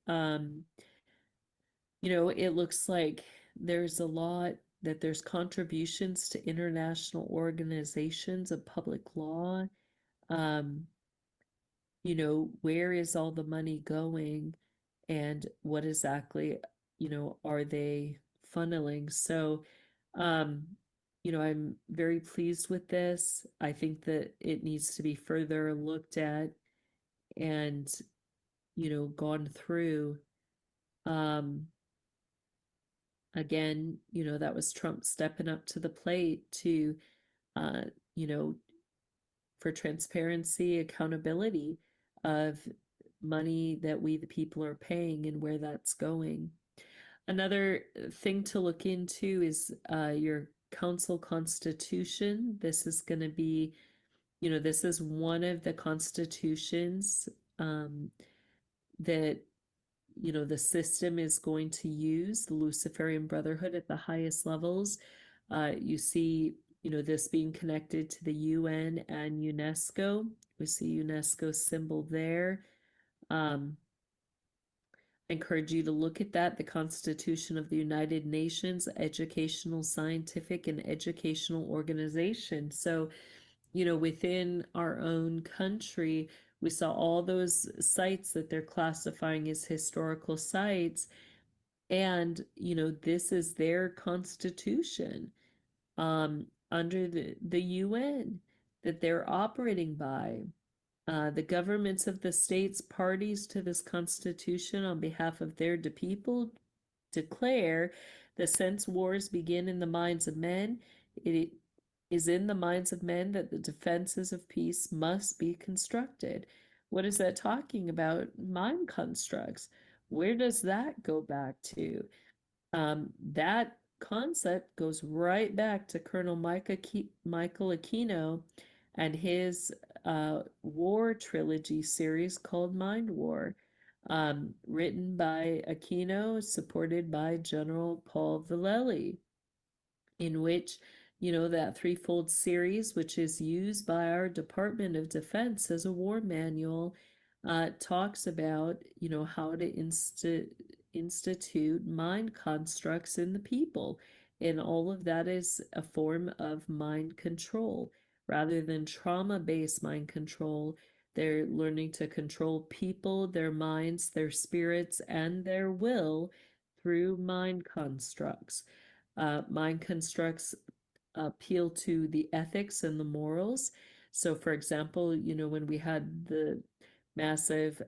It looks like there's a lot that there's contributions to international organizations of public law. Um, where is all the money going, and what exactly, are they funneling? So, um, I'm very pleased with this. I think that it needs to be further looked at and, gone through. Um, Again, that was Trump stepping up to the plate to, uh, you know, for transparency, accountability of money that we, the people, are paying and where that's going. Another thing to look into is your council constitution. This is going to be, this is one of the constitutions that, the system is going to use, the Luciferian Brotherhood at the highest levels. You see, this being connected to the UN and UNESCO. We see UNESCO symbol there. I encourage you to look at that, the Constitution of the United Nations, educational, scientific, and educational organization. So, within our own country, we saw all those sites that they're classifying as historical sites. And, this is their constitution under the UN that they're operating by. The governments of the states parties to this constitution on behalf of their people declare that since wars begin in the minds of men, it is in the minds of men that the defenses of peace must be constructed. What is that talking about? Mind constructs. Where does that go back to? That concept goes right back to Colonel Michael Aquino and his war trilogy series called Mind War, written by Aquino, supported by General Paul Vallely, in which, that threefold series, which is used by our Department of Defense as a war manual, talks about, how to institute mind constructs in the people. And all of that is a form of mind control. rather than trauma-based mind control. They're learning to control people, their minds, their spirits, and their will through mind constructs. Mind constructs appeal to the ethics and the morals. So, for example, when we had the massive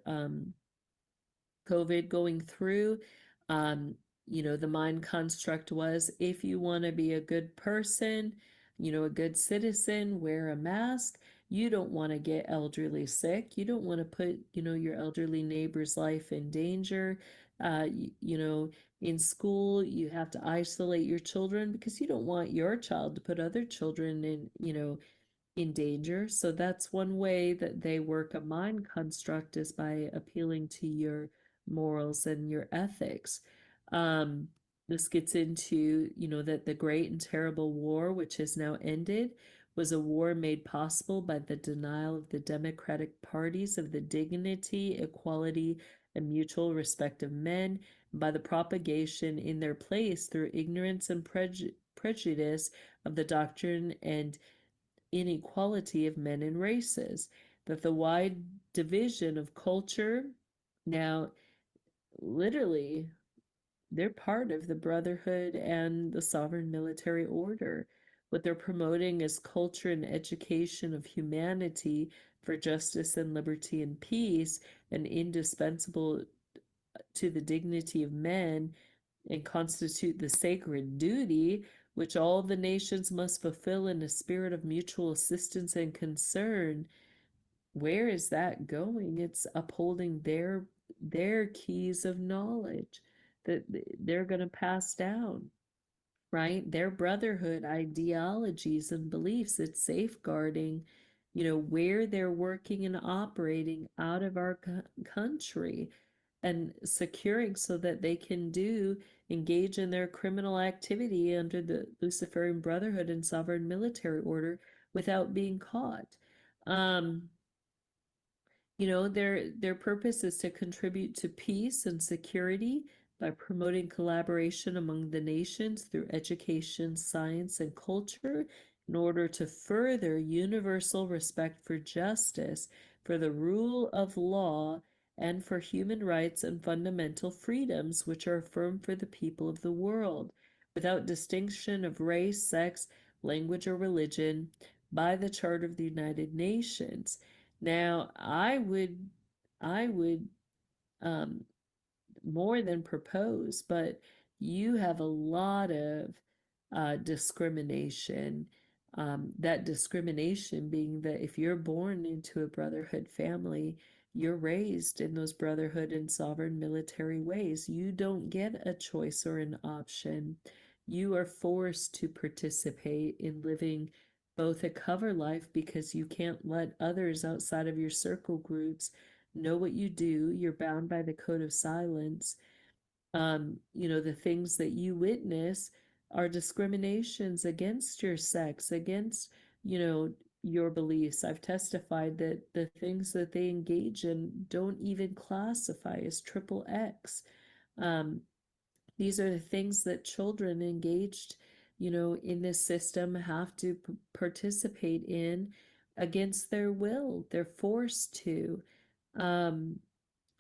COVID going through, um, the mind construct was if you want to be a good person, a good citizen, wear a mask. You don't want to get elderly sick. You don't want to put, your elderly neighbor's life in danger. In school, you have to isolate your children because you don't want your child to put other children in danger. So that's one way that they work a mind construct, is by appealing to your morals and your ethics. Um, this gets into, that the great and terrible war, which has now ended, was a war made possible by the denial of the democratic parties of the dignity, equality, and mutual respect of men, and by the propagation in their place through ignorance and prejudice of the doctrine and inequality of men and races, that the wide division of culture, now literally, they're part of the brotherhood and the sovereign military order. What they're promoting is culture and education of humanity for justice and liberty and peace, and indispensable to the dignity of men, and constitute the sacred duty which all the nations must fulfill in a spirit of mutual assistance and concern. Where is that going? It's upholding their keys of knowledge that they're going to pass down, right? Their brotherhood ideologies and beliefs. It's safeguarding, where they're working and operating out of our country, and securing so that they can engage in their criminal activity under the Luciferian Brotherhood and sovereign military order without being caught. Their purpose is to contribute to peace and security by promoting collaboration among the nations through education, science, and culture, in order to further universal respect for justice, for the rule of law, and for human rights and fundamental freedoms which are affirmed for the people of the world, without distinction of race, sex, language, or religion, by the Charter of the United Nations. Now, I would more than propose, but you have a lot of discrimination. That discrimination being that if you're born into a brotherhood family, you're raised in those brotherhood and sovereign military ways. You don't get a choice or an option. You are forced to participate in living both a cover life, because you can't let others outside of your circle groups know what you do. You're bound by the code of silence. The things that you witness are discriminations against your sex, against, your beliefs. I've testified that the things that they engage in don't even classify as triple X. Um, these are the things that children engaged, in this system have to participate in against their will. They're forced to. Um,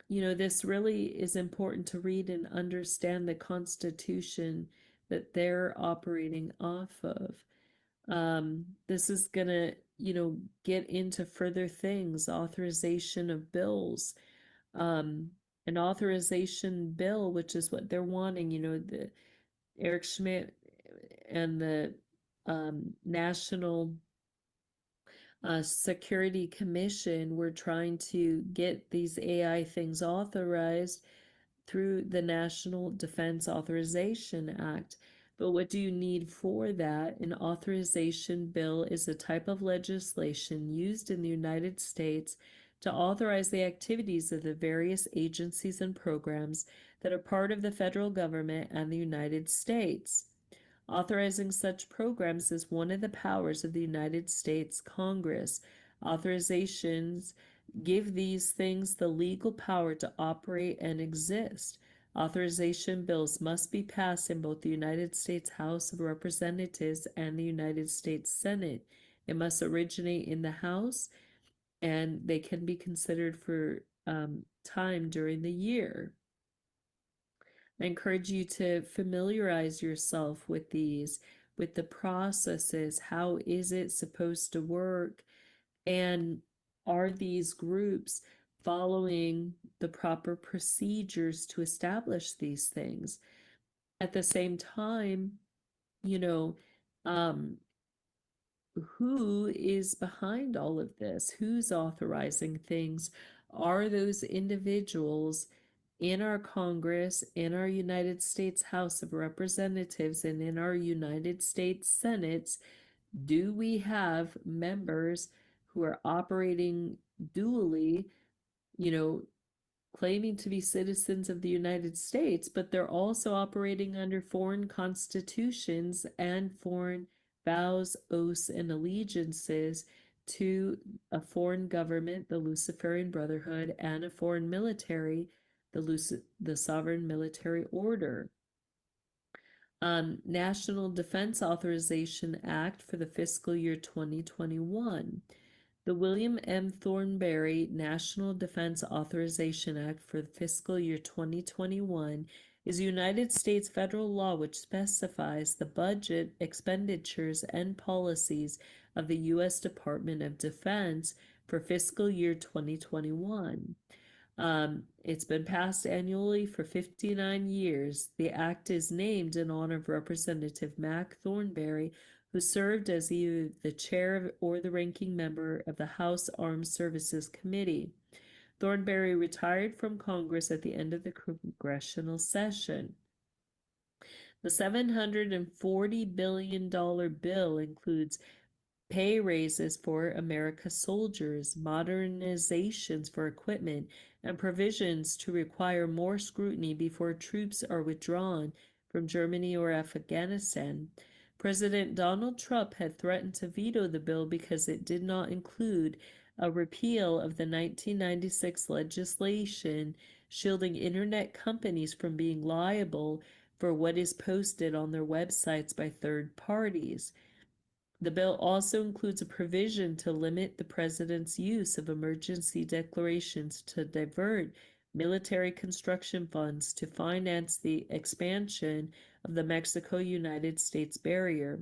this really is important to read and understand the Constitution that they're operating off of. This is going to, get into further things, authorization of bills, an authorization bill, which is what they're wanting, the Eric Schmidt and the National Security Commission were trying to get these AI things authorized through the National Defense Authorization Act. But what do you need for that? An authorization bill is a type of legislation used in the United States to authorize the activities of the various agencies and programs that are part of the federal government and the United States. Authorizing such programs is one of the powers of the United States Congress. Authorizations give these things the legal power to operate and exist. Authorization bills must be passed in both the United States House of Representatives and the United States Senate It must originate in the House, and they can be considered for time during the year. I encourage you to familiarize yourself with these, with the processes. How is it supposed to work? And are these groups following the proper procedures to establish these things? At the same time, you know, um, who is behind all of this? Who's authorizing things? Are those individuals in our Congress, in our United States House of Representatives, and in our United States Senates? Do we have members who are operating dually, you know, claiming to be citizens of the United States, but they're also operating under foreign constitutions and foreign vows, oaths, and allegiances to a foreign government, the Luciferian Brotherhood, and a foreign military, the Sovereign Military Order. National Defense Authorization Act for the fiscal year 2021. The William M. Thornberry National Defense Authorization Act for the fiscal year 2021 is a United States federal law which specifies the budget, expenditures, and policies of the U.S. Department of Defense for fiscal year 2021. It's been passed annually for 59 years. The act is named in honor of Representative Mac Thornberry, who served as either the chair or the ranking member of the House Armed Services Committee. Thornberry retired from Congress at the end of the congressional session. The $740 billion bill includes pay raises for America's soldiers, modernizations for equipment, and provisions to require more scrutiny before troops are withdrawn from Germany or Afghanistan. President Donald Trump had threatened to veto the bill because it did not include a repeal of the 1996 legislation shielding internet companies from being liable for what is posted on their websites by third parties. The bill also includes a provision to limit the president's use of emergency declarations to divert military construction funds to finance the expansion of the Mexico-United States barrier.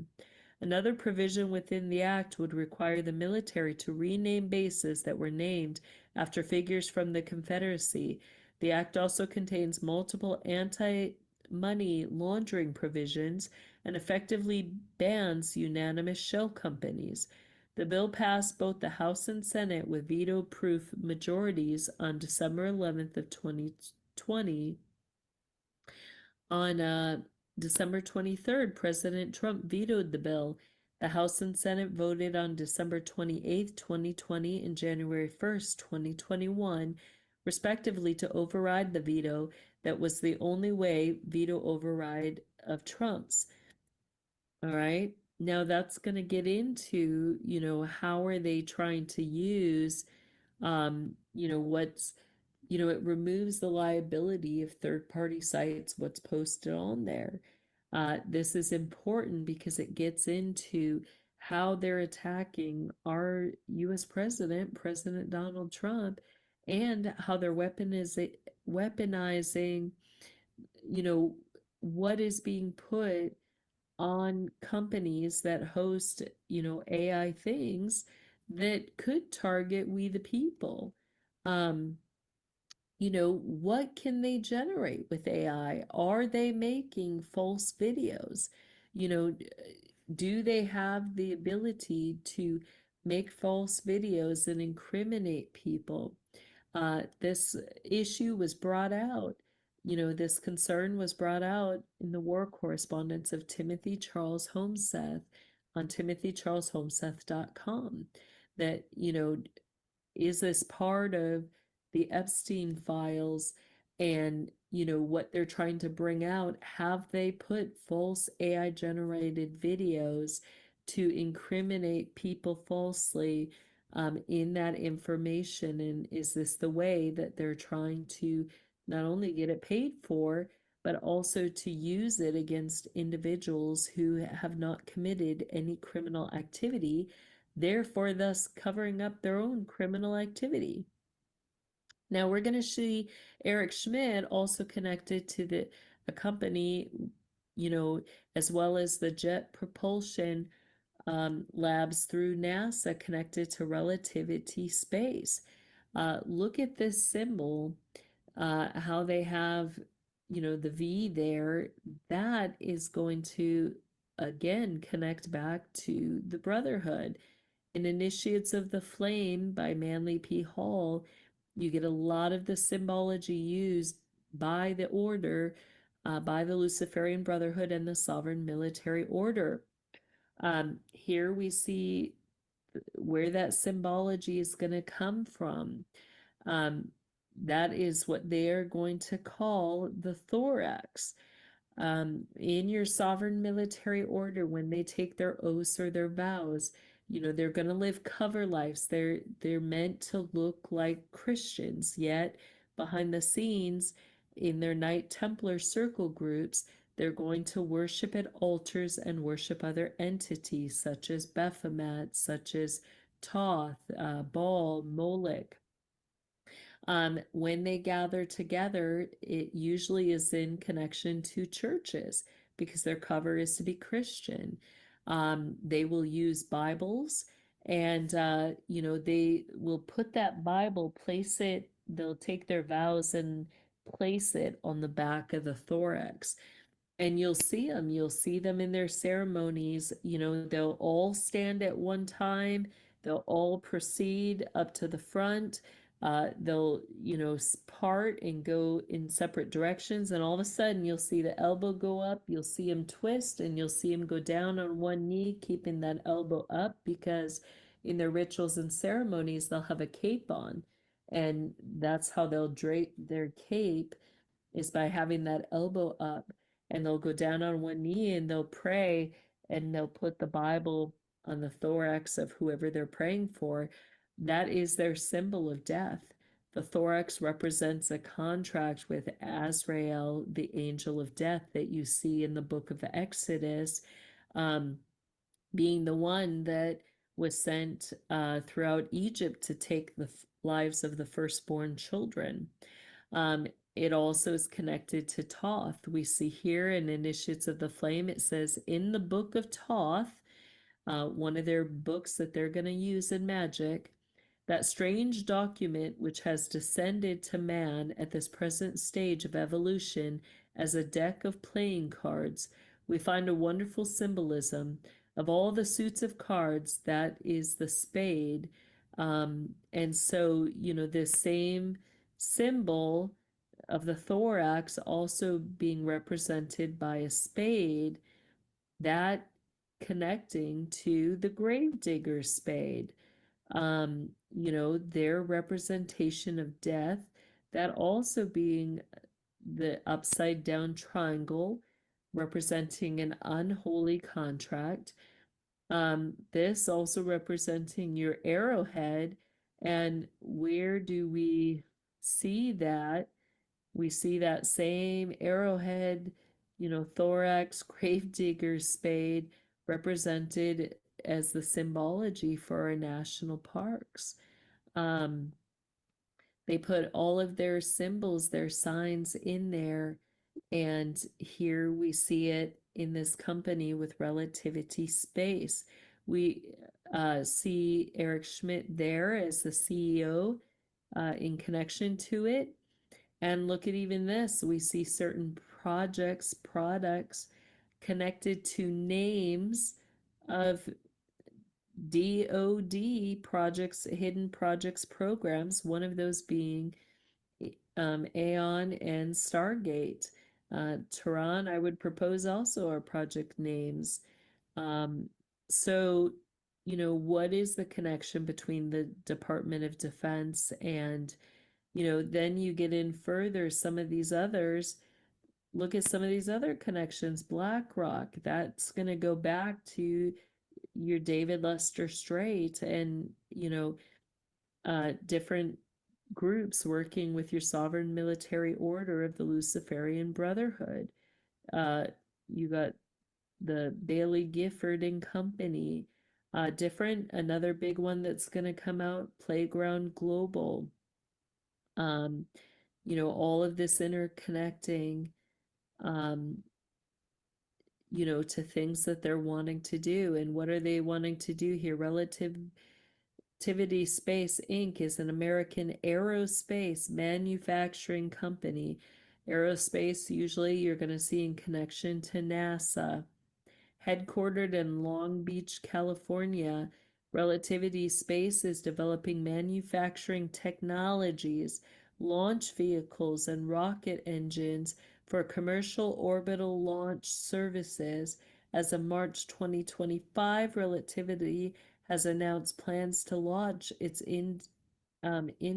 Another provision within the act would require the military to rename bases that were named after figures from the Confederacy. The act also contains multiple anti-money laundering provisions and effectively bans unanimous shell companies. The bill passed both the House and Senate with veto-proof majorities on December 11th of 2020. On December 23rd, President Trump vetoed the bill. The House and Senate voted on December 28th, 2020 and January 1st, 2021, respectively, to override the veto that was the only way veto override of Trump's. All right. Now that's going to get into, how are they trying to use, what's, it removes the liability of third-party sites, what's posted on there. This is important because it gets into how they're attacking our U.S. president, President Donald Trump, and how they're weaponizing, what is being put on companies that host, AI things that could target we the people. What can they generate with AI? Are they making false videos? Do they have the ability to make false videos and incriminate people? This issue was brought out, this concern was brought out in the war correspondence of Timothy Charles Homseth on timothycharleshomseth.com that, is this part of the Epstein files and, what they're trying to bring out? Have they put false AI generated videos to incriminate people falsely in that information? And is this the way that they're trying to not only get it paid for, but also to use it against individuals who have not committed any criminal activity therefore thus covering up their own criminal activity. Now we're going to see Eric Schmidt also connected to a company, as well as the jet propulsion labs through NASA connected to relativity space. Look at this symbol, how they have, the V there. That is going to, again, connect back to the Brotherhood. In Initiates of the Flame by Manly P. Hall, you get a lot of the symbology used by the order, by the Luciferian Brotherhood and the Sovereign Military Order. Here we see where that symbology is going to come from. That is what they are going to call the thorax. In your sovereign military order, when they take their oaths or their vows, they're going to live cover lives. They're meant to look like Christians, yet behind the scenes in their Knight Templar circle groups, they're going to worship at altars and worship other entities such as Baphomet, such as Thoth, Baal, Moloch. When they gather together, it usually is in connection to churches because their cover is to be Christian. They will use Bibles and, they will put that Bible, place it, they'll take their vows and place it on the back of the thorax. And you'll see them in their ceremonies. They'll all stand at one time, they'll all proceed up to the front. They'll, part and go in separate directions, and all of a sudden you'll see the elbow go up, you'll see him twist, and you'll see him go down on one knee, keeping that elbow up, because in their rituals and ceremonies they'll have a cape on, and that's how they'll drape their cape, is by having that elbow up. And they'll go down on one knee and they'll pray, and they'll put the Bible on the thorax of whoever they're praying for. That is their symbol of death. The thorax represents a contract with Azrael, the angel of death that you see in the book of Exodus, being the one that was sent throughout Egypt to take the lives of the firstborn children. It also is connected to Thoth. We see here in Initiates of the Flame, it says in the book of Thoth, one of their books that they're going to use in magic, that strange document which has descended to man at this present stage of evolution as a deck of playing cards, we find a wonderful symbolism. Of all the suits of cards, that is the spade. And so, this same symbol of the thorax also being represented by a spade, that connecting to the gravedigger spade. Their representation of death, that also being the upside down triangle representing an unholy contract. This also representing your arrowhead. And where do we see that? We see that same arrowhead, thorax, gravedigger spade represented as the symbology for our national parks. They put all of their symbols, their signs in there, and here we see it in this company with relativity space. We see Eric Schmidt there as the CEO in connection to it. And look at even this, we see certain products connected to names of DoD projects, hidden projects programs, one of those being Aeon and Stargate. Tehran, I would propose, also are project names. So, what is the connection between the Department of Defense and, then you get in further, some of these others, look at some of these other connections. BlackRock, that's going to go back to your David Lester Strait and, different groups working with your sovereign military order of the Luciferian Brotherhood. You got the Bailey Gifford and Company. Different, another big one that's going to come out, Playground Global. Um, all of this interconnecting, um, to things that they're wanting to do. And what are they wanting to do here? Relativity Space Inc. is an American aerospace manufacturing company. Aerospace, usually you're going to see in connection to NASA. Headquartered in Long Beach, California, Relativity Space is developing manufacturing technologies, launch vehicles, and rocket engines for commercial orbital launch services. As of March 2025, Relativity has announced plans to launch its in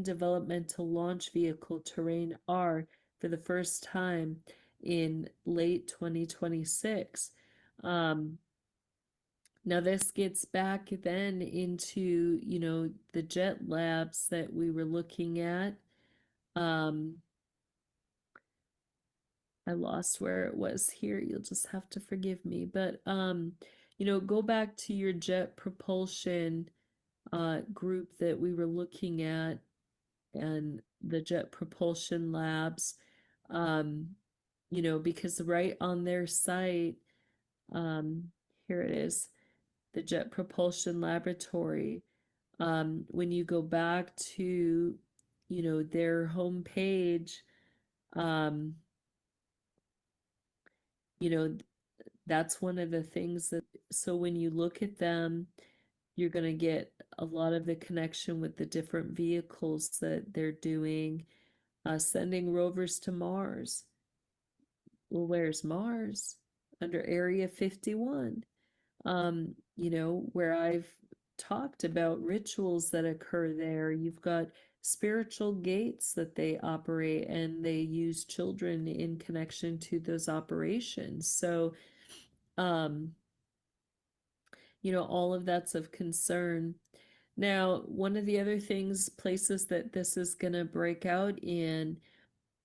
developmental launch vehicle Terrain R for the first time in late 2026. Um, Now this gets back then into, the jet labs that we were looking at. Um, I lost where it was here. You'll just have to forgive me. But go back to your jet propulsion group that we were looking at and the jet propulsion labs. Um, because right on their site, um, here it is, the Jet Propulsion Laboratory. When you go back to, their homepage, um, you know, that's one of the things that, so when you look at them, you're going to get a lot of the connection with the different vehicles that they're doing, sending rovers to Mars. Well, where's Mars? Under Area 51. Where I've talked about rituals that occur there. You've got spiritual gates that they operate, and they use children in connection to those operations. So, um, all of that's of concern. Now, one of the other things, places that this is going to break out in,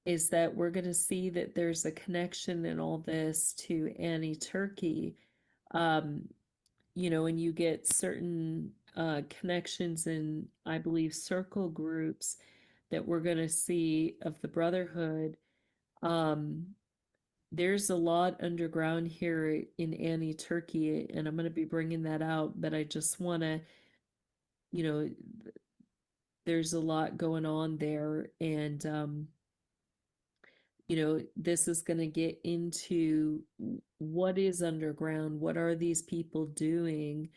is that we're going to see that there's a connection in all this to Annie Turkey. Um, and you get certain connections in, I believe, circle groups that we're going to see of the Brotherhood. Um, there's a lot underground here in Annie Turkey, and I'm going to be bringing that out, but I just want to, you know, there's a lot going on there, and this is going to get into what is underground, what are these people doing,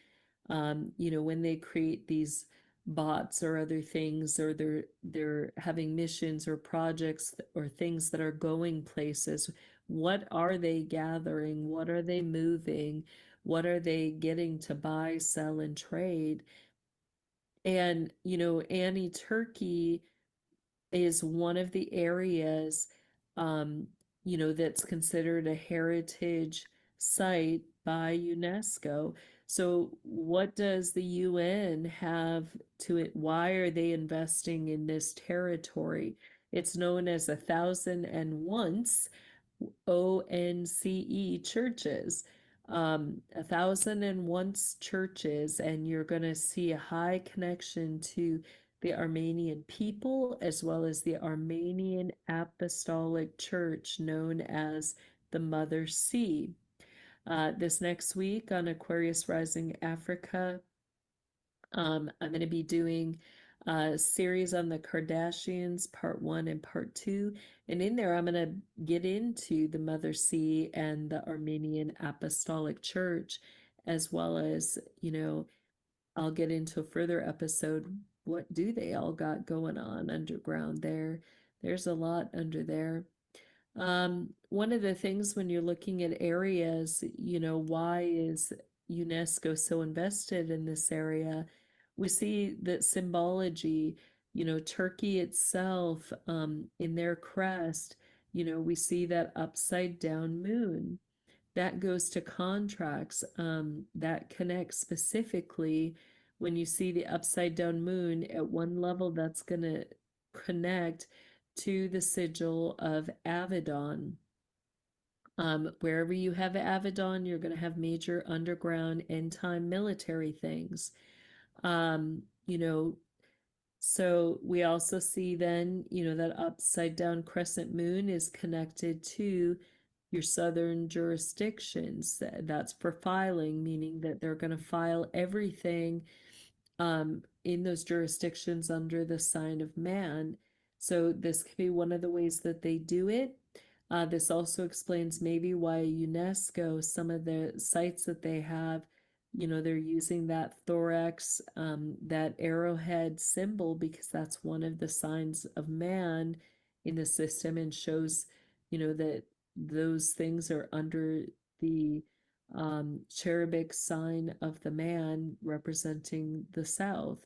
when they create these bots or other things, or they're having missions or projects or things that are going places. What are they gathering? What are they moving? What are they getting to buy, sell, and trade? And Annie Turkey is one of the areas, um, that's considered a heritage site by UNESCO. So, what does the UN have to it? Why are they investing in this territory? It's known as 1,001 ONCE churches. 1,001 churches, and you're going to see a high connection to the Armenian people as well as the Armenian Apostolic Church, known as the Mother Sea. This next week on Aquarius Rising Africa, I'm going to be doing a series on the Kardashians, part 1 and part 2. And in there, I'm going to get into the Mother Sea and the Armenian Apostolic Church, as well as, I'll get into a further episode. What do they all got going on underground there? There's a lot under there. One of the things when you're looking at areas, why is UNESCO so invested in this area? We see that symbology, Turkey itself, in their crest, we see that upside down moon. That goes to contracts, that connects specifically when you see the upside down moon at one level, that's going to connect to the sigil of Avedon. Wherever you have Avedon, you're going to have major underground end time military things. You know, so we also see then, that upside down crescent moon is connected to your southern jurisdictions. That's for filing, meaning that they're going to file everything in those jurisdictions under the sign of man. So this could be one of the ways that they do it. This also explains maybe why UNESCO, some of the sites that they have, they're using that thorax, that arrowhead symbol, because that's one of the signs of man in the system, and shows, that those things are under the cherubic sign of the man representing the south.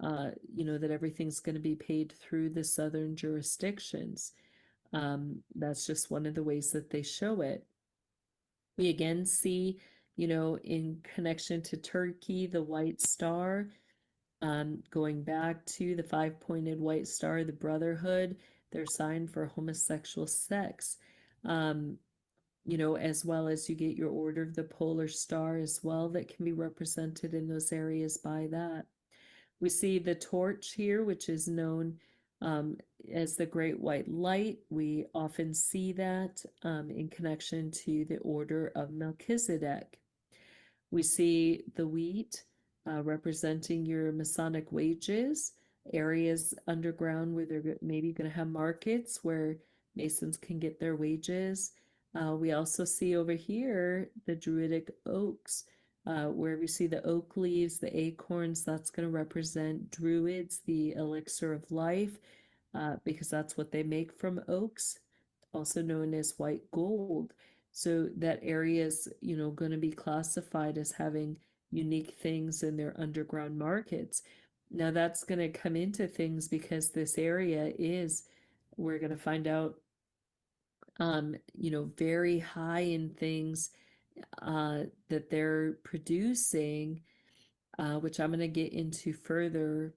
That everything's going to be paid through the southern jurisdictions. That's just one of the ways that they show it. We again see, in connection to Turkey, the white star, going back to the five-pointed white star, the Brotherhood, their sign for homosexual sex. As well as you get your Order of the Polar Star as well, that can be represented in those areas by that. We see the torch here, which is known as the Great White Light. We often see that in connection to the Order of Melchizedek. We see the wheat representing your Masonic wages, areas underground where they're maybe going to have markets where Masons can get their wages. We also see over here the Druidic oaks, where we see the oak leaves, the acorns, that's going to represent Druids, the elixir of life, because that's what they make from oaks, also known as white gold. So that area is, going to be classified as having unique things in their underground markets. Now that's going to come into things because this area is, we're going to find out, very high in things that they're producing, which I'm going to get into further.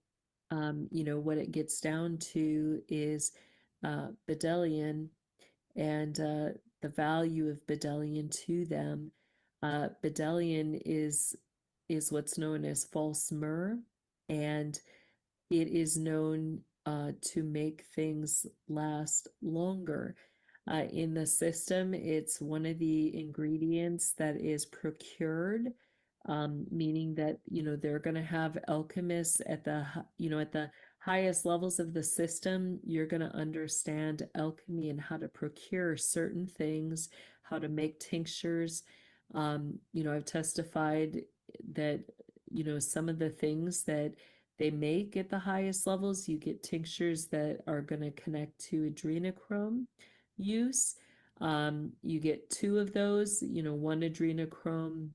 What it gets down to is Bedellian and the value of Bedellian to them. Bedellian is what's known as false myrrh, and it is known to make things last longer. In the system, it's one of the ingredients that is procured, meaning that, they're going to have alchemists at the highest levels of the system. You're going to understand alchemy and how to procure certain things, how to make tinctures. I've testified that, some of the things that they make at the highest levels, you get tinctures that are going to connect to adrenochrome use. You get two of those, one adrenochrome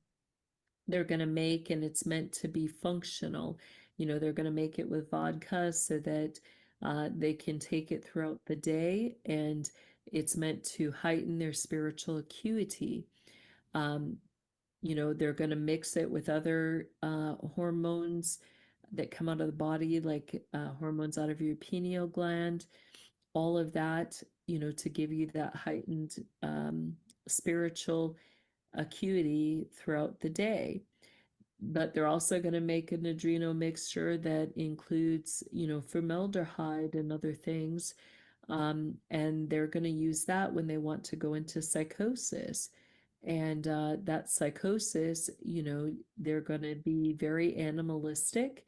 they're going to make, and it's meant to be functional. They're going to make it with vodka so that they can take it throughout the day, and it's meant to heighten their spiritual acuity. They're going to mix it with other hormones that come out of the body, like hormones out of your pineal gland, all of that, to give you that heightened spiritual acuity throughout the day. But they're also going to make an adrenal mixture that includes, formaldehyde and other things. And they're going to use that when they want to go into psychosis. And that psychosis, they're going to be very animalistic.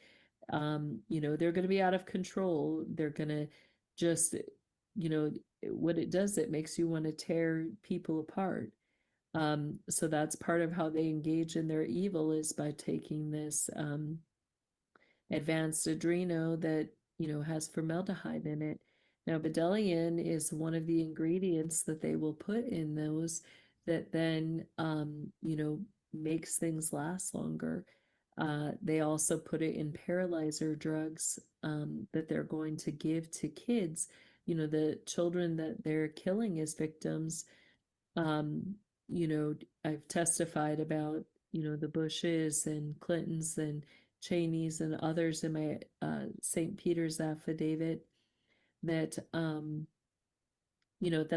They're going to be out of control. They're going to just, what it does, it makes you want to tear people apart. So that's part of how they engage in their evil, is by taking this advanced adreno that, has formaldehyde in it. Now, bedellium is one of the ingredients that they will put in those that then, makes things last longer. They also put it in paralyzer drugs that they're going to give to kids, the children that they're killing as victims. um, I've testified about, the Bushes and Clintons and Cheneys and others in my St. Peter's affidavit that, that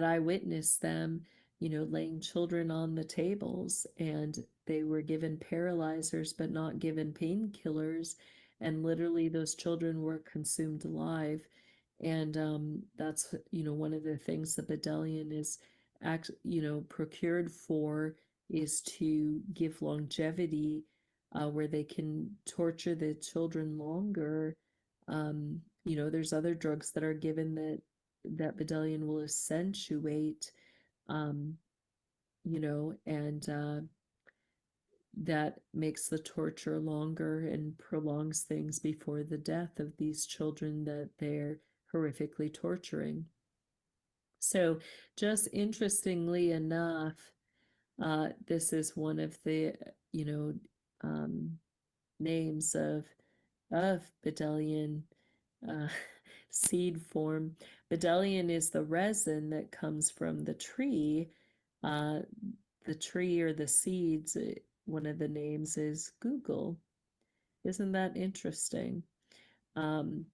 I witnessed them, laying children on the tables, and they were given paralyzers but not given painkillers, and literally those children were consumed alive. And that's, one of the things the Bedelian is procured for, is to give longevity, where they can torture the children longer. There's other drugs that are given that Bedelian will accentuate, um, and that makes the torture longer and prolongs things before the death of these children that they're horrifically torturing. So, just interestingly enough, this is one of the, you know, um, names of Bedelian, uh, seed form. Bedelian is the resin that comes from the tree. Uh, the tree or the seeds, one of the names is Google. Isn't that interesting? Um,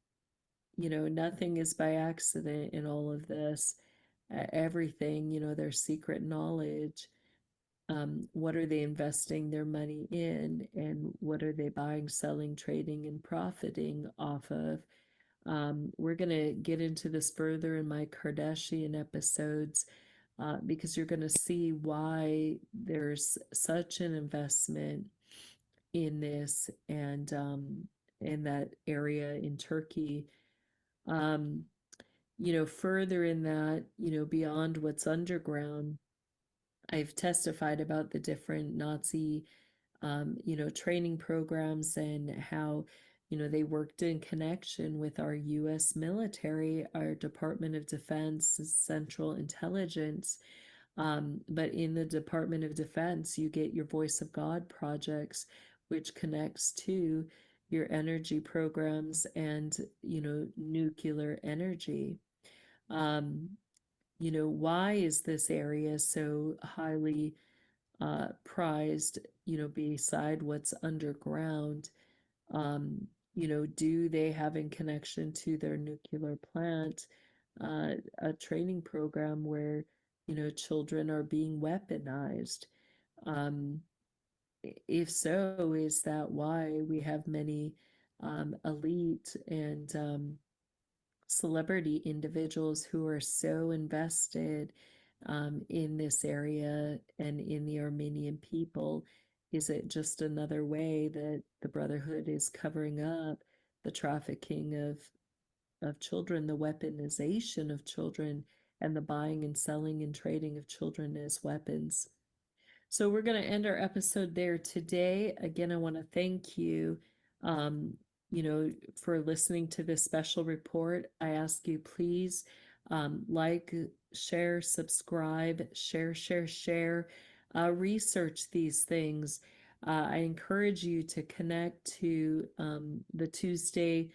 nothing is by accident in all of this. Everything, their secret knowledge. What are they investing their money in, and what are they buying, selling, trading, and profiting off of? We're going to get into this further in my Kardashian episodes, because you're going to see why there's such an investment in this, and in that area in Turkey. Um, further in that, beyond what's underground, I've testified about the different Nazi, training programs, and how, they worked in connection with our U.S. military, our Department of Defense, Central Intelligence. But in the Department of Defense, you get your Voice of God projects, which connects to your energy programs and, nuclear energy. Um, why is this area so highly prized, beside what's underground? Do they have in connection to their nuclear plant a training program where, children are being weaponized? Um, if so, is that why we have many elite and celebrity individuals who are so invested in this area and in the Armenian people? Is it just another way that the Brotherhood is covering up the trafficking of children, the weaponization of children, and the buying and selling and trading of children as weapons? So we're going to end our episode there today. Again, I want to thank you, um, for listening to this special report. I ask you, please, like, share, subscribe, share, research these things. I encourage you to connect to the Tuesday,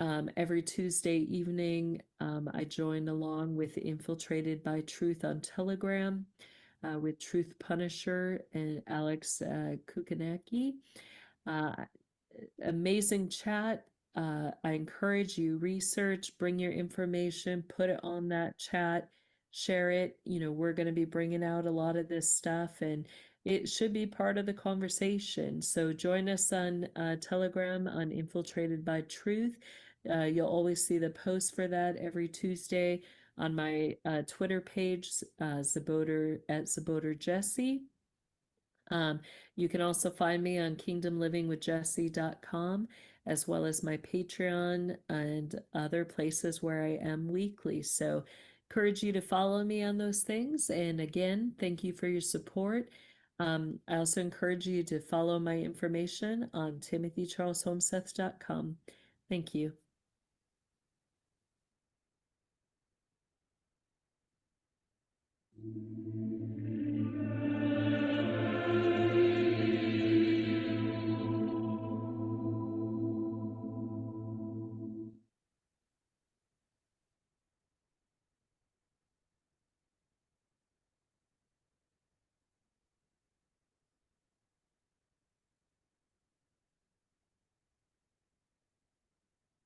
every Tuesday evening. I join along with Infiltrated by Truth on Telegram, with Truth Punisher and Alex Kukanecki. Uh, Amazing chat. I encourage you, research, bring your information, put it on that chat, share it. We're going to be bringing out a lot of this stuff, and it should be part of the conversation. So join us on Telegram on Infiltrated by Truth. You'll always see the post for that every Tuesday on my Twitter page, Czebotar at Czebotar Jessie. You can also find me on kingdomlivingwithjessie.com, as well as my Patreon and other places where I am weekly. So, encourage you to follow me on those things. And again, thank you for your support. I also encourage you to follow my information on timothycharleshomeseth.com. Thank you.